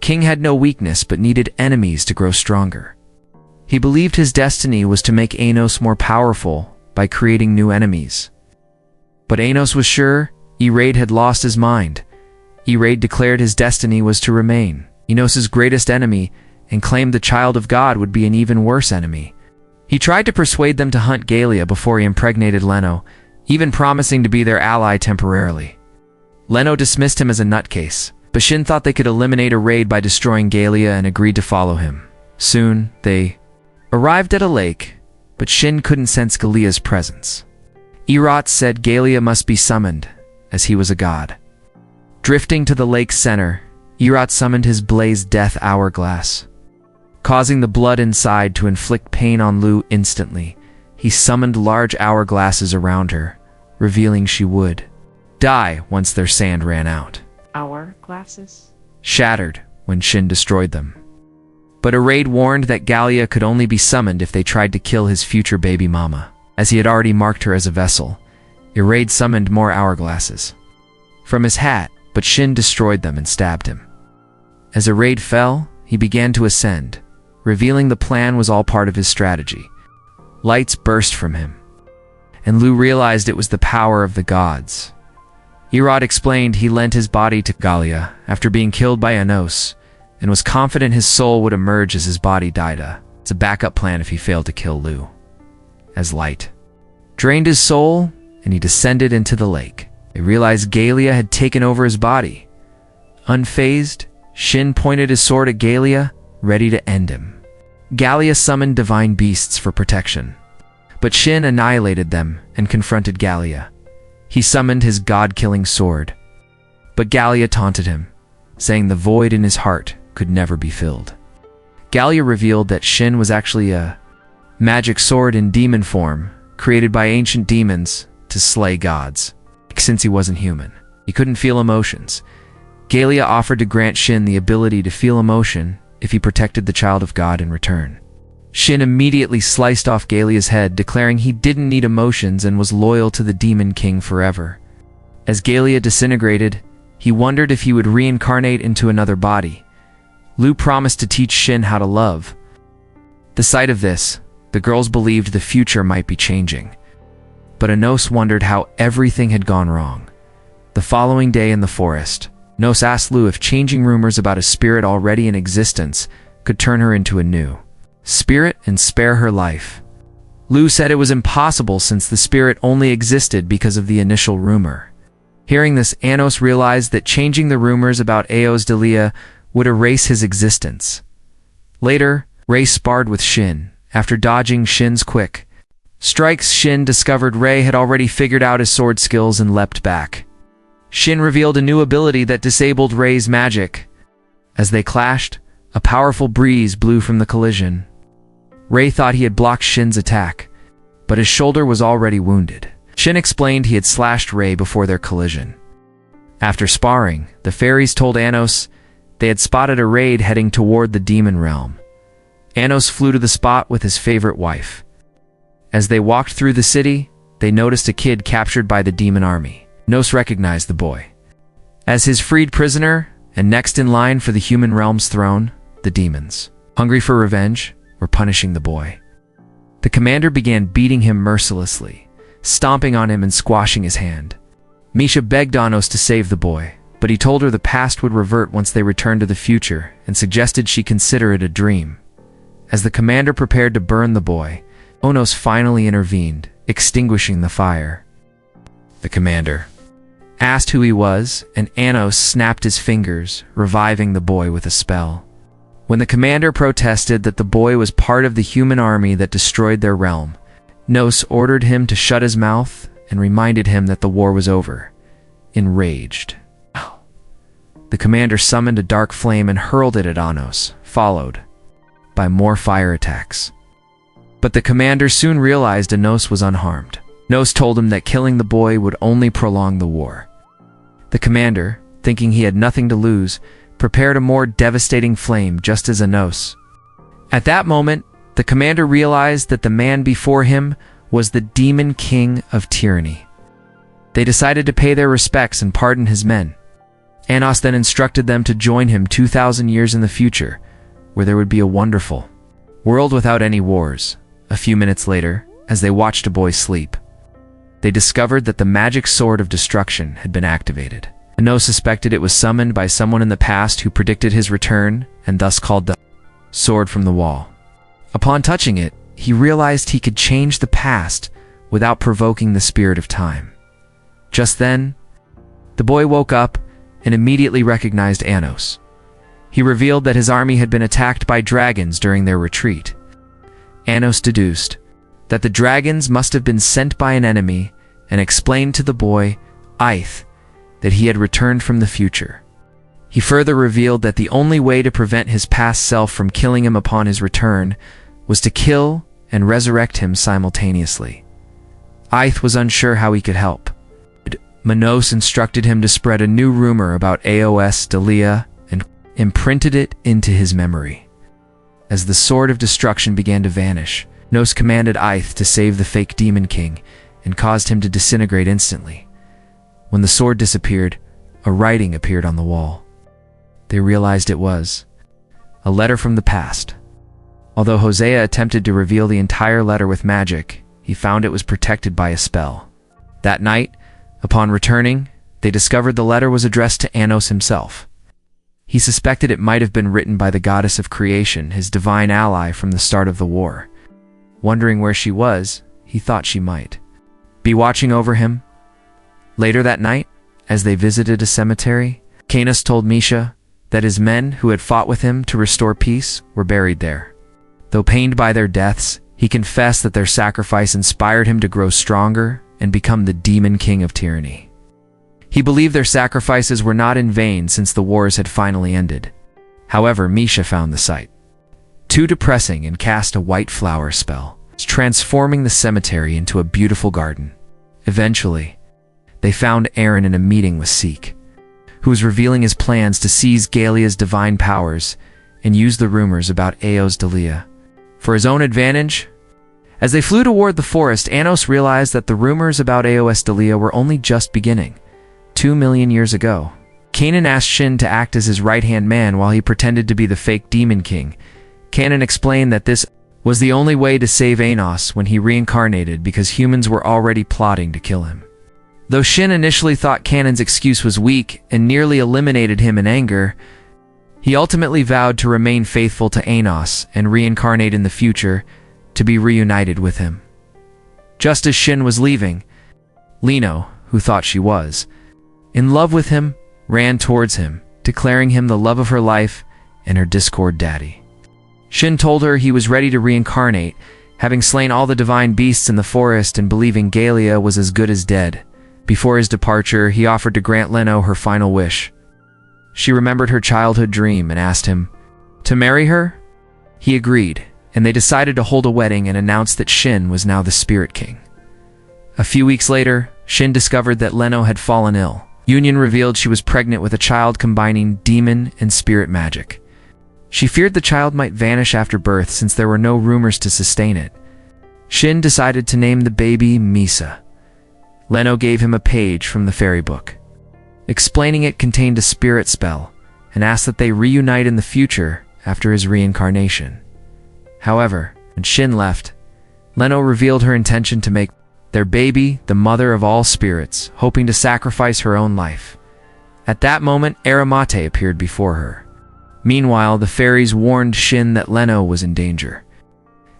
king had no weakness but needed enemies to grow stronger. He believed his destiny was to make Anos more powerful by creating new enemies. But Anos was sure Raid had lost his mind. Raid declared his destiny was to remain Enos's greatest enemy and claimed the child of God would be an even worse enemy. He tried to persuade them to hunt Galia before he impregnated Leno, even promising to be their ally temporarily. Leno dismissed him as a nutcase, but Shin thought they could eliminate Raid by destroying Galia and agreed to follow him. Soon, they arrived at a lake, but Shin couldn't sense Galia's presence. Erot said Galia must be summoned, as he was a god. Drifting to the lake's center, Erot summoned his blazed death hourglass. Causing the blood inside to inflict pain on Lu instantly, he summoned large hourglasses around her, revealing she would die once their sand ran out. Hourglasses? Shattered when Shin destroyed them. But Raid warned that Galia could only be summoned if they tried to kill his future baby mama. As he had already marked her as a vessel, Raid summoned more hourglasses from his hat, but Shin destroyed them and stabbed him. As Raid fell, he began to ascend, revealing the plan was all part of his strategy. Lights burst from him, and Lu realized it was the power of the gods. Erot explained he lent his body to Galia after being killed by Enos, and was confident his soul would emerge as his body died. It's a backup plan if he failed to kill Lu. As light drained his soul, and he descended into the lake, they realized Galia had taken over his body. Unfazed, Shin pointed his sword at Galia, ready to end him. Galia summoned divine beasts for protection, but Shin annihilated them and confronted Galia. He summoned his god-killing sword, but Galia taunted him, saying the void in his heart could never be filled. Galia revealed that Shin was actually a magic sword in demon form, created by ancient demons to slay gods. Since he wasn't human, he couldn't feel emotions. Galia offered to grant Shin the ability to feel emotion if he protected the child of God in return. Shin immediately sliced off Galia's head, declaring he didn't need emotions and was loyal to the Demon King forever. As Galia disintegrated, he wondered if he would reincarnate into another body. Lu promised to teach Shin how to love. The sight of this, the girls believed the future might be changing. But Enos wondered how everything had gone wrong. The following day in the forest, Enos asked Lu if changing rumors about a spirit already in existence could turn her into a new spirit and spare her life. Lu said it was impossible since the spirit only existed because of the initial rumor. Hearing this, Enos realized that changing the rumors about Eos Delia would erase his existence. Later, Ray sparred with Shin. After dodging Shin's quick strikes, Shin discovered Ray had already figured out his sword skills and leapt back. Shin revealed a new ability that disabled Ray's magic. As they clashed, a powerful breeze blew from the collision. Ray thought he had blocked Shin's attack, but his shoulder was already wounded. Shin explained he had slashed Ray before their collision. After sparring, the fairies told Enos they had spotted a raid heading toward the demon realm. Enos flew to the spot with his favorite wife. As they walked through the city, they noticed a kid captured by the demon army. Enos recognized the boy as his freed prisoner, and next in line for the human realm's throne, the demons, hungry for revenge, were punishing the boy. The commander began beating him mercilessly, stomping on him and squashing his hand. Misha begged Enos to save the boy, but he told her the past would revert once they returned to the future and suggested she consider it a dream. As the commander prepared to burn the boy, Enos finally intervened, extinguishing the fire. The commander asked who he was, and Enos snapped his fingers, reviving the boy with a spell. When the commander protested that the boy was part of the human army that destroyed their realm, Enos ordered him to shut his mouth and reminded him that the war was over. Enraged, the commander summoned a dark flame and hurled it at Enos, followed by more fire attacks. But the commander soon realized Enos was unharmed. Enos told him that killing the boy would only prolong the war. The commander, thinking he had nothing to lose, prepared a more devastating flame just as Enos. At that moment, the commander realized that the man before him was the Demon King of Tyranny. They decided to pay their respects and pardon his men. Enos then instructed them to join him 2,000 years in the future, where there would be a wonderful world without any wars. A few minutes later, as they watched a boy sleep, they discovered that the magic sword of destruction had been activated. No suspected it was summoned by someone in the past who predicted his return and thus called the sword from the wall. Upon touching it, he realized he could change the past without provoking the spirit of time. Just then, the boy woke up and immediately recognized Anos. He revealed that his army had been attacked by dragons during their retreat. Anos deduced that the dragons must have been sent by an enemy and explained to the boy, Ith, that he had returned from the future. He further revealed that the only way to prevent his past self from killing him upon his return was to kill and resurrect him simultaneously. Ith was unsure how he could help. Minos instructed him to spread a new rumor about Aos Delia and imprinted it into his memory. As the sword of destruction began to vanish, Minos commanded Ith to save the fake Demon King and caused him to disintegrate instantly. When the sword disappeared, a writing appeared on the wall. They realized it was a letter from the past. Although Hosea attempted to reveal the entire letter with magic, he found it was protected by a spell. That night, upon returning, they discovered the letter was addressed to Anos himself. He suspected it might have been written by the goddess of creation, his divine ally from the start of the war. Wondering where she was, he thought she might be watching over him. Later that night, as they visited a cemetery, Canis told Misha that his men who had fought with him to restore peace were buried there. Though pained by their deaths, he confessed that their sacrifice inspired him to grow stronger and become the Demon King of tyranny. He believed their sacrifices were not in vain since the wars had finally ended. However, Misha found the sight too depressing and cast a white flower spell, transforming the cemetery into a beautiful garden. Eventually, they found Aaron in a meeting with Seek, who was revealing his plans to seize Galia's divine powers and use the rumors about Aos Delia for his own advantage. As they flew toward the forest, Anos realized that the rumors about Aos Delia were only just beginning. 2 million years ago, Canaan asked Shin to act as his right-hand man while he pretended to be the fake Demon King. Canaan explained that this was the only way to save Anos when he reincarnated because humans were already plotting to kill him. Though Shin initially thought Canaan's excuse was weak and nearly eliminated him in anger, he ultimately vowed to remain faithful to Anos and reincarnate in the future to be reunited with him. Just as Shin was leaving, Lino, who thought she was in love with him, ran towards him, declaring him the love of her life and her Discord daddy. Shin told her he was ready to reincarnate, having slain all the divine beasts in the forest and believing Galia was as good as dead. Before his departure, he offered to grant Leno her final wish. She remembered her childhood dream and asked him to marry her. He agreed, and they decided to hold a wedding and announced that Shin was now the Spirit King. A few weeks later, Shin discovered that Leno had fallen ill. Union revealed she was pregnant with a child combining demon and spirit magic. She feared the child might vanish after birth since there were no rumors to sustain it. Shin decided to name the baby Misa. Leno gave him a page from the fairy book, explaining it contained a spirit spell, and asked that they reunite in the future after his reincarnation. However, when Shin left, Leno revealed her intention to make their baby the mother of all spirits, hoping to sacrifice her own life. At that moment, Aramate appeared before her. Meanwhile, the fairies warned Shin that Leno was in danger.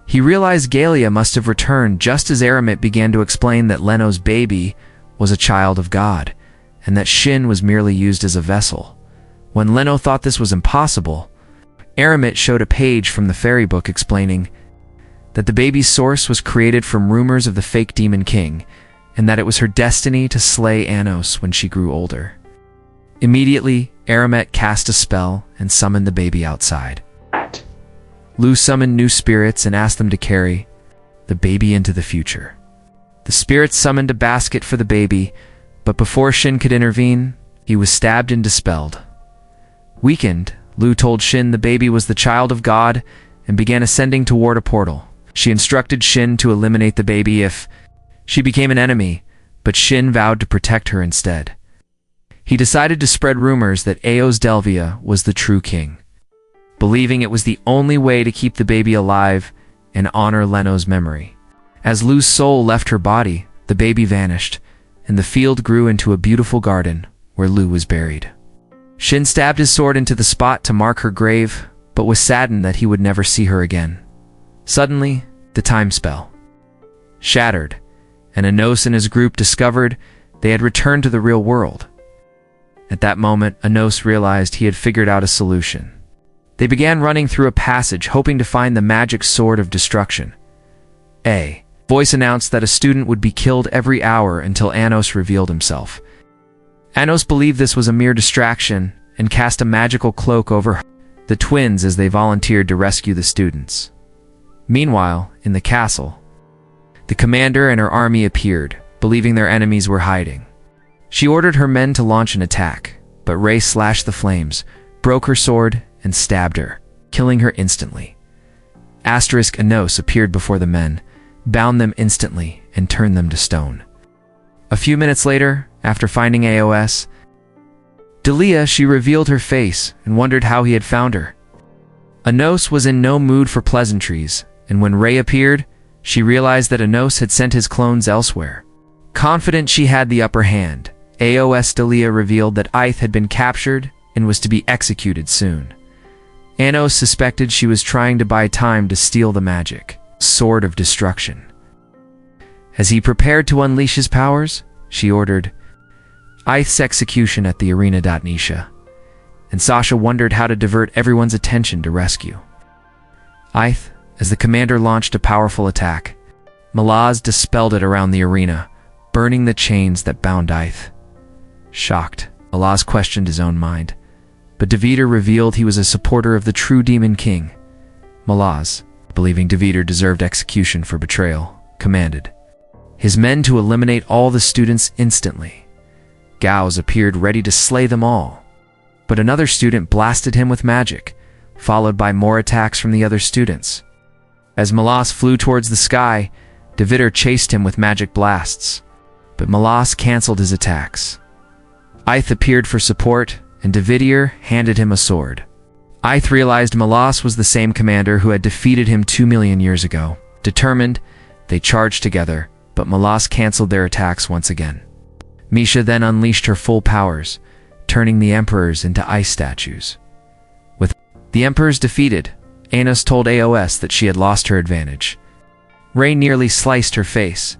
He realized Galia must have returned just as Aramate began to explain that Leno's baby was a child of God, and that Shin was merely used as a vessel. When Leno thought this was impossible, Aramate showed a page from the fairy book explaining that the baby's source was created from rumors of the fake Demon King, and that it was her destiny to slay Anos when she grew older. Immediately, Aramate cast a spell and summoned the baby outside. Lu summoned new spirits and asked them to carry the baby into the future. The spirits summoned a basket for the baby, but before Shin could intervene, he was stabbed and dispelled. Weakened, Lu told Shin the baby was the child of God and began ascending toward a portal. She instructed Shin to eliminate the baby if she became an enemy, but Shin vowed to protect her instead. He decided to spread rumors that Aos Delvia was the true king, believing it was the only way to keep the baby alive and honor Leno's memory. As Lu's soul left her body, the baby vanished, and the field grew into a beautiful garden where Lu was buried. Shin stabbed his sword into the spot to mark her grave, but was saddened that he would never see her again. Suddenly, the time spell shattered, and Anos and his group discovered they had returned to the real world. At that moment, Anos realized he had figured out a solution. They began running through a passage, hoping to find the magic sword of destruction. A voice announced that a student would be killed every hour until Anos revealed himself. Anos believed this was a mere distraction and cast a magical cloak over the twins as they volunteered to rescue the students. Meanwhile, in the castle, the commander and her army appeared, believing their enemies were hiding. She ordered her men to launch an attack, but Rei slashed the flames, broke her sword, and stabbed her, killing her instantly. Anos appeared before the men, bound them instantly, and turned them to stone. A few minutes later, after finding Aos, Delia, she revealed her face and wondered how he had found her. Anos was in no mood for pleasantries, and when Rei appeared, she realized that Anos had sent his clones elsewhere. Confident she had the upper hand, Delia revealed that Ith had been captured and was to be executed soon. Anos suspected she was trying to buy time to steal the magic sword of destruction. As he prepared to unleash his powers, she ordered Ith's execution at the arena. Nisha and Sasha wondered how to divert everyone's attention to rescue Ith. As the commander launched a powerful attack, Malaz dispelled it around the arena, burning the chains that bound Ith. Shocked, Malaz questioned his own mind, but Devider revealed he was a supporter of the true Demon King. Malaz, believing Devider deserved execution for betrayal, commanded his men to eliminate all the students instantly. Gauss appeared ready to slay them all, but another student blasted him with magic, followed by more attacks from the other students. As Malaz flew towards the sky, Devider chased him with magic blasts, but Malaz canceled his attacks. Ith appeared for support, and Devider handed him a sword. Ith realized Malaz was the same commander who had defeated him 2 million years ago. Determined, they charged together, but Malaz canceled their attacks once again. Misha then unleashed her full powers, turning the emperors into ice statues. With the emperors defeated, Anos told Aos that she had lost her advantage. Rei nearly sliced her face,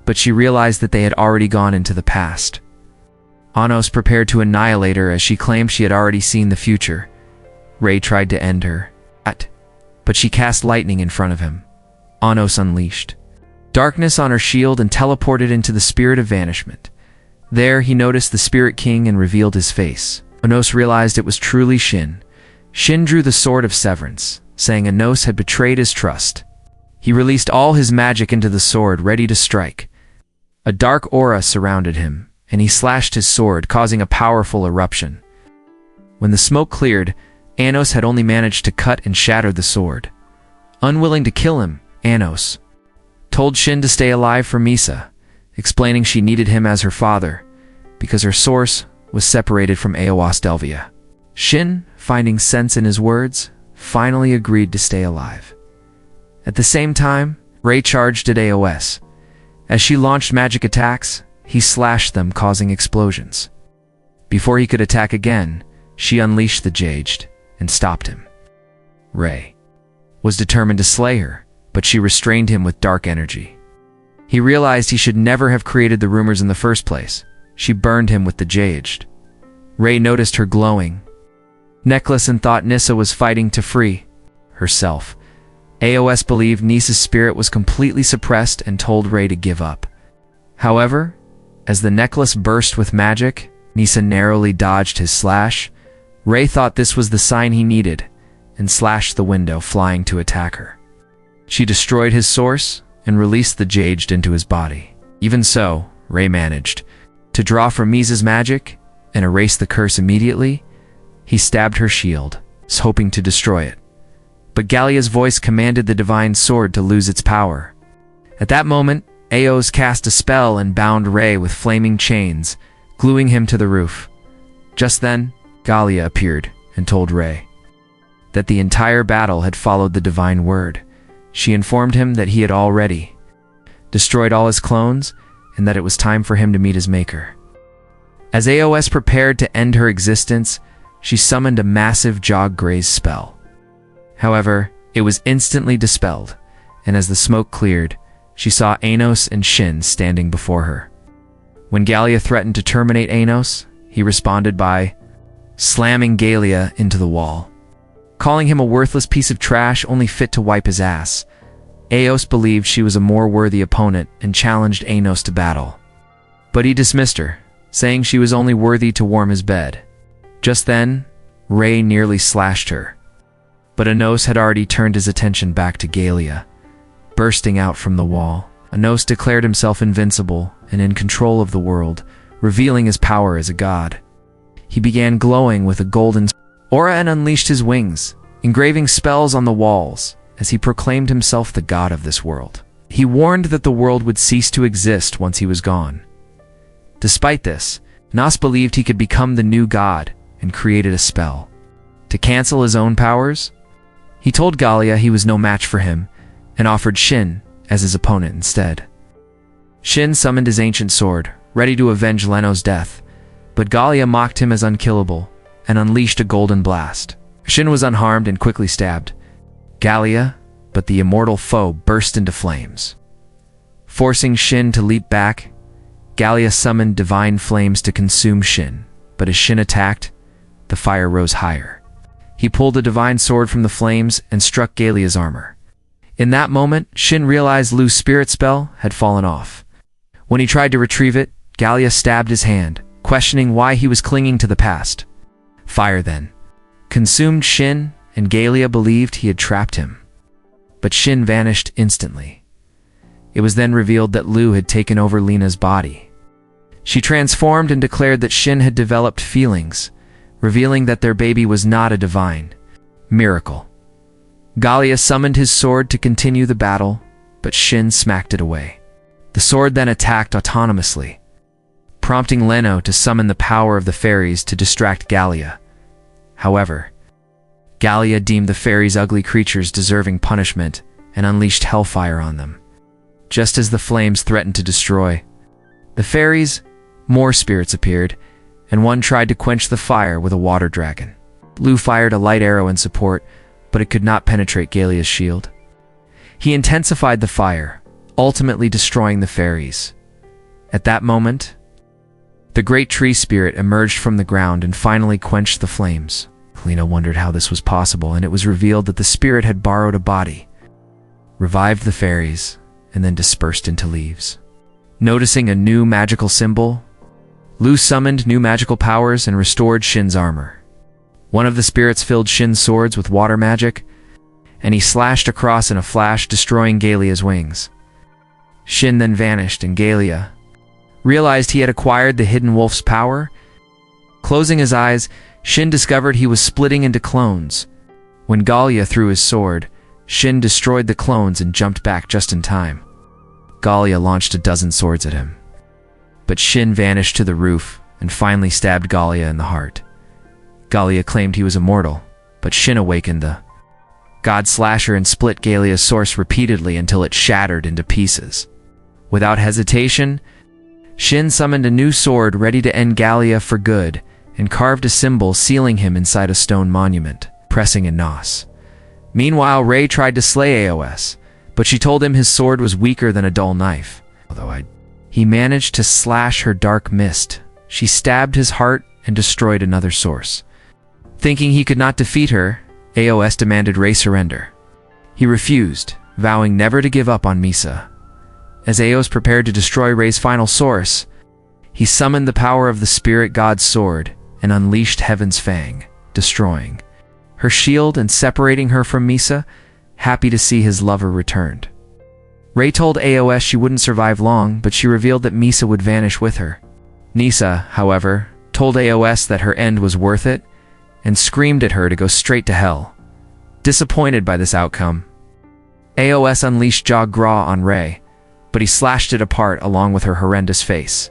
but she realized that they had already gone into the past. Anos prepared to annihilate her as she claimed she had already seen the future. Rei tried to end her, but she cast lightning in front of him. Anos unleashed darkness on her shield and teleported into the Spirit of Vanishment. There, he noticed the Spirit King and revealed his face. Anos realized it was truly Shin. Shin drew the Sword of Severance, saying Anos had betrayed his trust. He released all his magic into the sword, ready to strike. A dark aura surrounded him, and he slashed his sword, causing a powerful eruption. When the smoke cleared, Anos had only managed to cut and shatter the sword. Unwilling to kill him, Anos told Shin to stay alive for Misa, explaining she needed him as her father, because her source was separated from Aos Delvia. Shin, finding sense in his words, finally agreed to stay alive. At the same time, Rei charged at Aos. As she launched magic attacks, he slashed them, causing explosions. Before he could attack again, she unleashed the Jaged and stopped him. Rei was determined to slay her, but she restrained him with dark energy. He realized he should never have created the rumors in the first place. She burned him with the Jaged. Rei noticed her glowing necklace and thought Nissa was fighting to free herself. Aos believed Nissa's spirit was completely suppressed and told Rei to give up. However, as the necklace burst with magic, Nissa narrowly dodged his slash. Rei thought this was the sign he needed and slashed the window, flying to attack her. She destroyed his source and released the Jaged into his body. Even so, Rei managed to draw from Misa's magic and erase the curse immediately. He stabbed her shield, hoping to destroy it. But Gallia's voice commanded the divine sword to lose its power. At that moment, Aos cast a spell and bound Rei with flaming chains, gluing him to the roof. Just then, Gallia appeared and told Rei that the entire battle had followed the divine word. She informed him that he had already destroyed all his clones and that it was time for him to meet his maker. As AOS prepared to end her existence, she summoned a massive jog graze spell. However, it was instantly dispelled, and as the smoke cleared, she saw Anos and Shin standing before her. When Gallia threatened to terminate Anos, he responded by slamming Gallia into the wall. Calling him a worthless piece of trash only fit to wipe his ass, Aos believed she was a more worthy opponent and challenged Anos to battle. But he dismissed her, saying she was only worthy to warm his bed. Just then, Ray nearly slashed her. But Anos had already turned his attention back to Gallia. Bursting out from the wall, Anos declared himself invincible and in control of the world, revealing his power as a god. He began glowing with a golden aura and unleashed his wings, engraving spells on the walls as he proclaimed himself the god of this world. He warned that the world would cease to exist once he was gone. Despite this, Anos believed he could become the new god and created a spell. To cancel his own powers, he told Gallia he was no match for him and offered Shin as his opponent instead. Shin summoned his ancient sword, ready to avenge Leno's death, but Gallia mocked him as unkillable and unleashed a golden blast. Shin was unharmed and quickly stabbed Gallia, but the immortal foe burst into flames. Forcing Shin to leap back, Gallia summoned divine flames to consume Shin, but as Shin attacked, the fire rose higher. He pulled a divine sword from the flames and struck Gallia's armor. In that moment, Shin realized Lu's spirit spell had fallen off. When he tried to retrieve it, Gallia stabbed his hand, questioning why he was clinging to the past. Fire then consumed Shin, and Gallia believed he had trapped him. But Shin vanished instantly. It was then revealed that Lu had taken over Lena's body. She transformed and declared that Shin had developed feelings, revealing that their baby was not a divine miracle. Gallia summoned his sword to continue the battle, but Shin smacked it away. The sword then attacked autonomously, prompting Leno to summon the power of the fairies to distract Gallia. However, Gallia deemed the fairies ugly creatures deserving punishment and unleashed hellfire on them. Just as the flames threatened to destroy the fairies, more spirits appeared, and one tried to quench the fire with a water dragon. Lu fired a light arrow in support, but it could not penetrate Gallia's shield. He intensified the fire, ultimately destroying the fairies. At that moment, the great tree spirit emerged from the ground and finally quenched the flames. Lena wondered how this was possible, and it was revealed that the spirit had borrowed a body, revived the fairies, and then dispersed into leaves. Noticing a new magical symbol, Lu summoned new magical powers and restored Shin's armor. One of the spirits filled Shin's swords with water magic, and he slashed across in a flash, destroying Gallia's wings. Shin then vanished, and Gallia realized he had acquired the hidden wolf's power. Closing his eyes, Shin discovered he was splitting into clones. When Gallia threw his sword, Shin destroyed the clones and jumped back just in time. Gallia launched a dozen swords at him, but Shin vanished to the roof and finally stabbed Gallia in the heart. Gallia claimed he was immortal, but Shin awakened the God Slasher and split Gallia's sword repeatedly until it shattered into pieces. Without hesitation, Shin summoned a new sword ready to end Gallia for good and carved a symbol sealing him inside a stone monument, pressing a nos. Meanwhile, Ray tried to slay Aos, but she told him his sword was weaker than a dull knife. He managed to slash her dark mist. She stabbed his heart and destroyed another source. Thinking he could not defeat her, Aos demanded Ray surrender. He refused, vowing never to give up on Misa. As Aos prepared to destroy Ray's final source, he summoned the power of the spirit god's sword and unleashed Heaven's Fang, destroying her shield and separating her from Misa, happy to see his lover returned. Ray told Aos she wouldn't survive long, but she revealed that Misa would vanish with her. Nisa, however, told Aos that her end was worth it and screamed at her to go straight to hell. Disappointed by this outcome, Aos unleashed Jaw Gra on Ray, but he slashed it apart along with her horrendous face.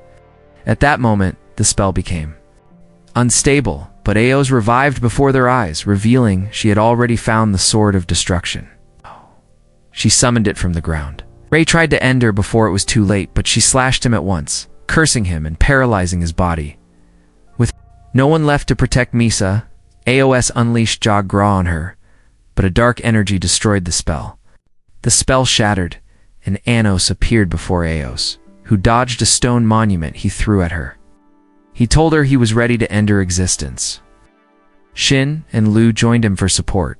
At that moment, the spell became unstable, but Aos revived before their eyes, revealing she had already found the Sword of Destruction. She summoned it from the ground. Ray tried to end her before it was too late, but she slashed him at once, cursing him and paralyzing his body. No one left to protect Misa. Aos unleashed Jog-Gra on her, but a dark energy destroyed the spell. The spell shattered, and Anos appeared before Aos, who dodged a stone monument he threw at her. He told her he was ready to end her existence. Shin and Lu joined him for support.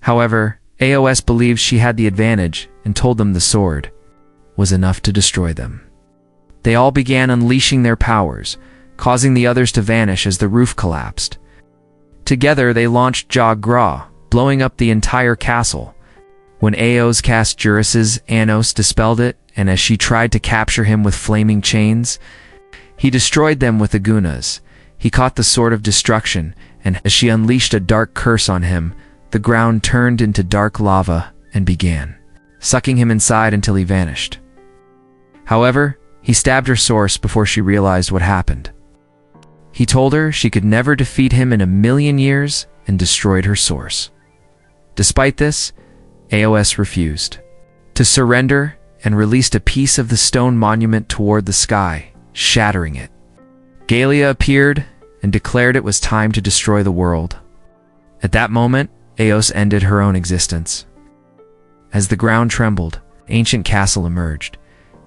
However, Aos believed she had the advantage and told them the sword was enough to destroy them. They all began unleashing their powers, causing the others to vanish as the roof collapsed. Together they launched Jog-Gra, blowing up the entire castle. When Aos cast Juris's, Anos dispelled it, and as she tried to capture him with flaming chains, he destroyed them with the gunas. He caught the sword of destruction, and as she unleashed a dark curse on him, the ground turned into dark lava and began sucking him inside until he vanished. However, he stabbed her source before she realized what happened. He told her she could never defeat him in 1,000,000 years and destroyed her source. Despite this, Aos refused to surrender and released a piece of the stone monument toward the sky, shattering it. Galia appeared and declared it was time to destroy the world. At that moment, Aos ended her own existence. As the ground trembled, ancient castle emerged.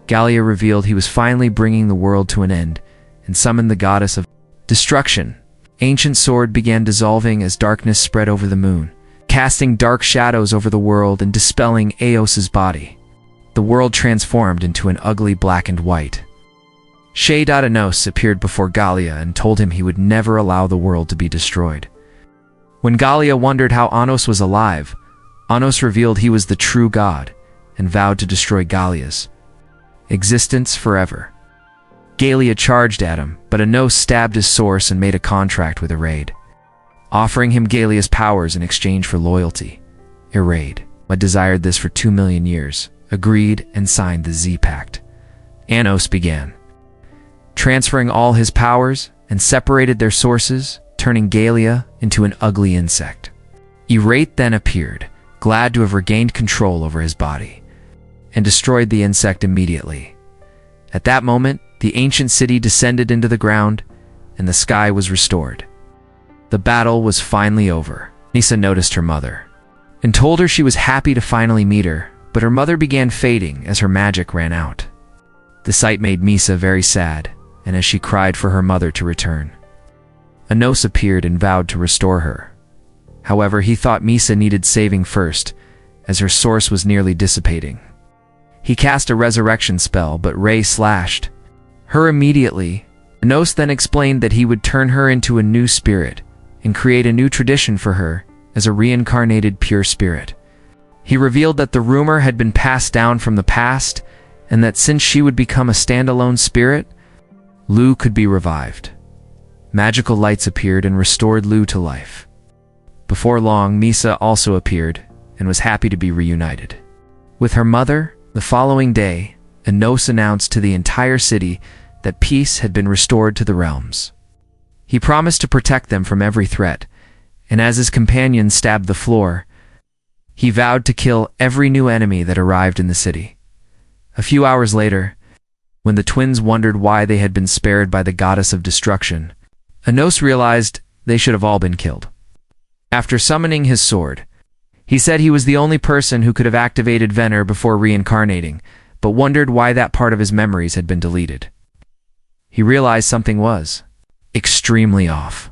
Galia revealed he was finally bringing the world to an end and summoned the goddess of destruction. Ancient sword began dissolving as darkness spread over the moon, casting dark shadows over the world and dispelling Aos's body. The world transformed into an ugly black and white. Anos appeared before Galia and told him he would never allow the world to be destroyed. When Galia wondered how Anos was alive, Anos revealed he was the true god and vowed to destroy Galia's existence forever. Galia charged at him, but Anos stabbed his source and made a contract with Iraid, offering him Galia's powers in exchange for loyalty. Iraid, but desired this for 2,000,000 years, agreed and signed the Z-Pact. Anos began transferring all his powers and separated their sources, turning Galia into an ugly insect. Iraid then appeared, glad to have regained control over his body, and destroyed the insect immediately. At that moment, the ancient city descended into the ground, and the sky was restored. The battle was finally over. Nisa noticed her mother, and told her she was happy to finally meet her, but her mother began fading as her magic ran out. The sight made Misa very sad, and as she cried for her mother to return, Anos appeared and vowed to restore her. However, he thought Misa needed saving first, as her source was nearly dissipating. He cast a resurrection spell, but Ray slashed her immediately. Anos then explained that he would turn her into a new spirit and create a new tradition for her as a reincarnated pure spirit. He revealed that the rumor had been passed down from the past, and that since she would become a standalone spirit, Lu could be revived. Magical lights appeared and restored Lu to life. Before long, Misa also appeared and was happy to be reunited with her mother. The following day, Anos announced to the entire city that peace had been restored to the realms. He promised to protect them from every threat, and as his companions stabbed the floor, he vowed to kill every new enemy that arrived in the city. A few hours later, when the twins wondered why they had been spared by the goddess of destruction, Anos realized they should have all been killed. After summoning his sword, he said he was the only person who could have activated Venner before reincarnating, but wondered why that part of his memories had been deleted. He realized something was extremely off.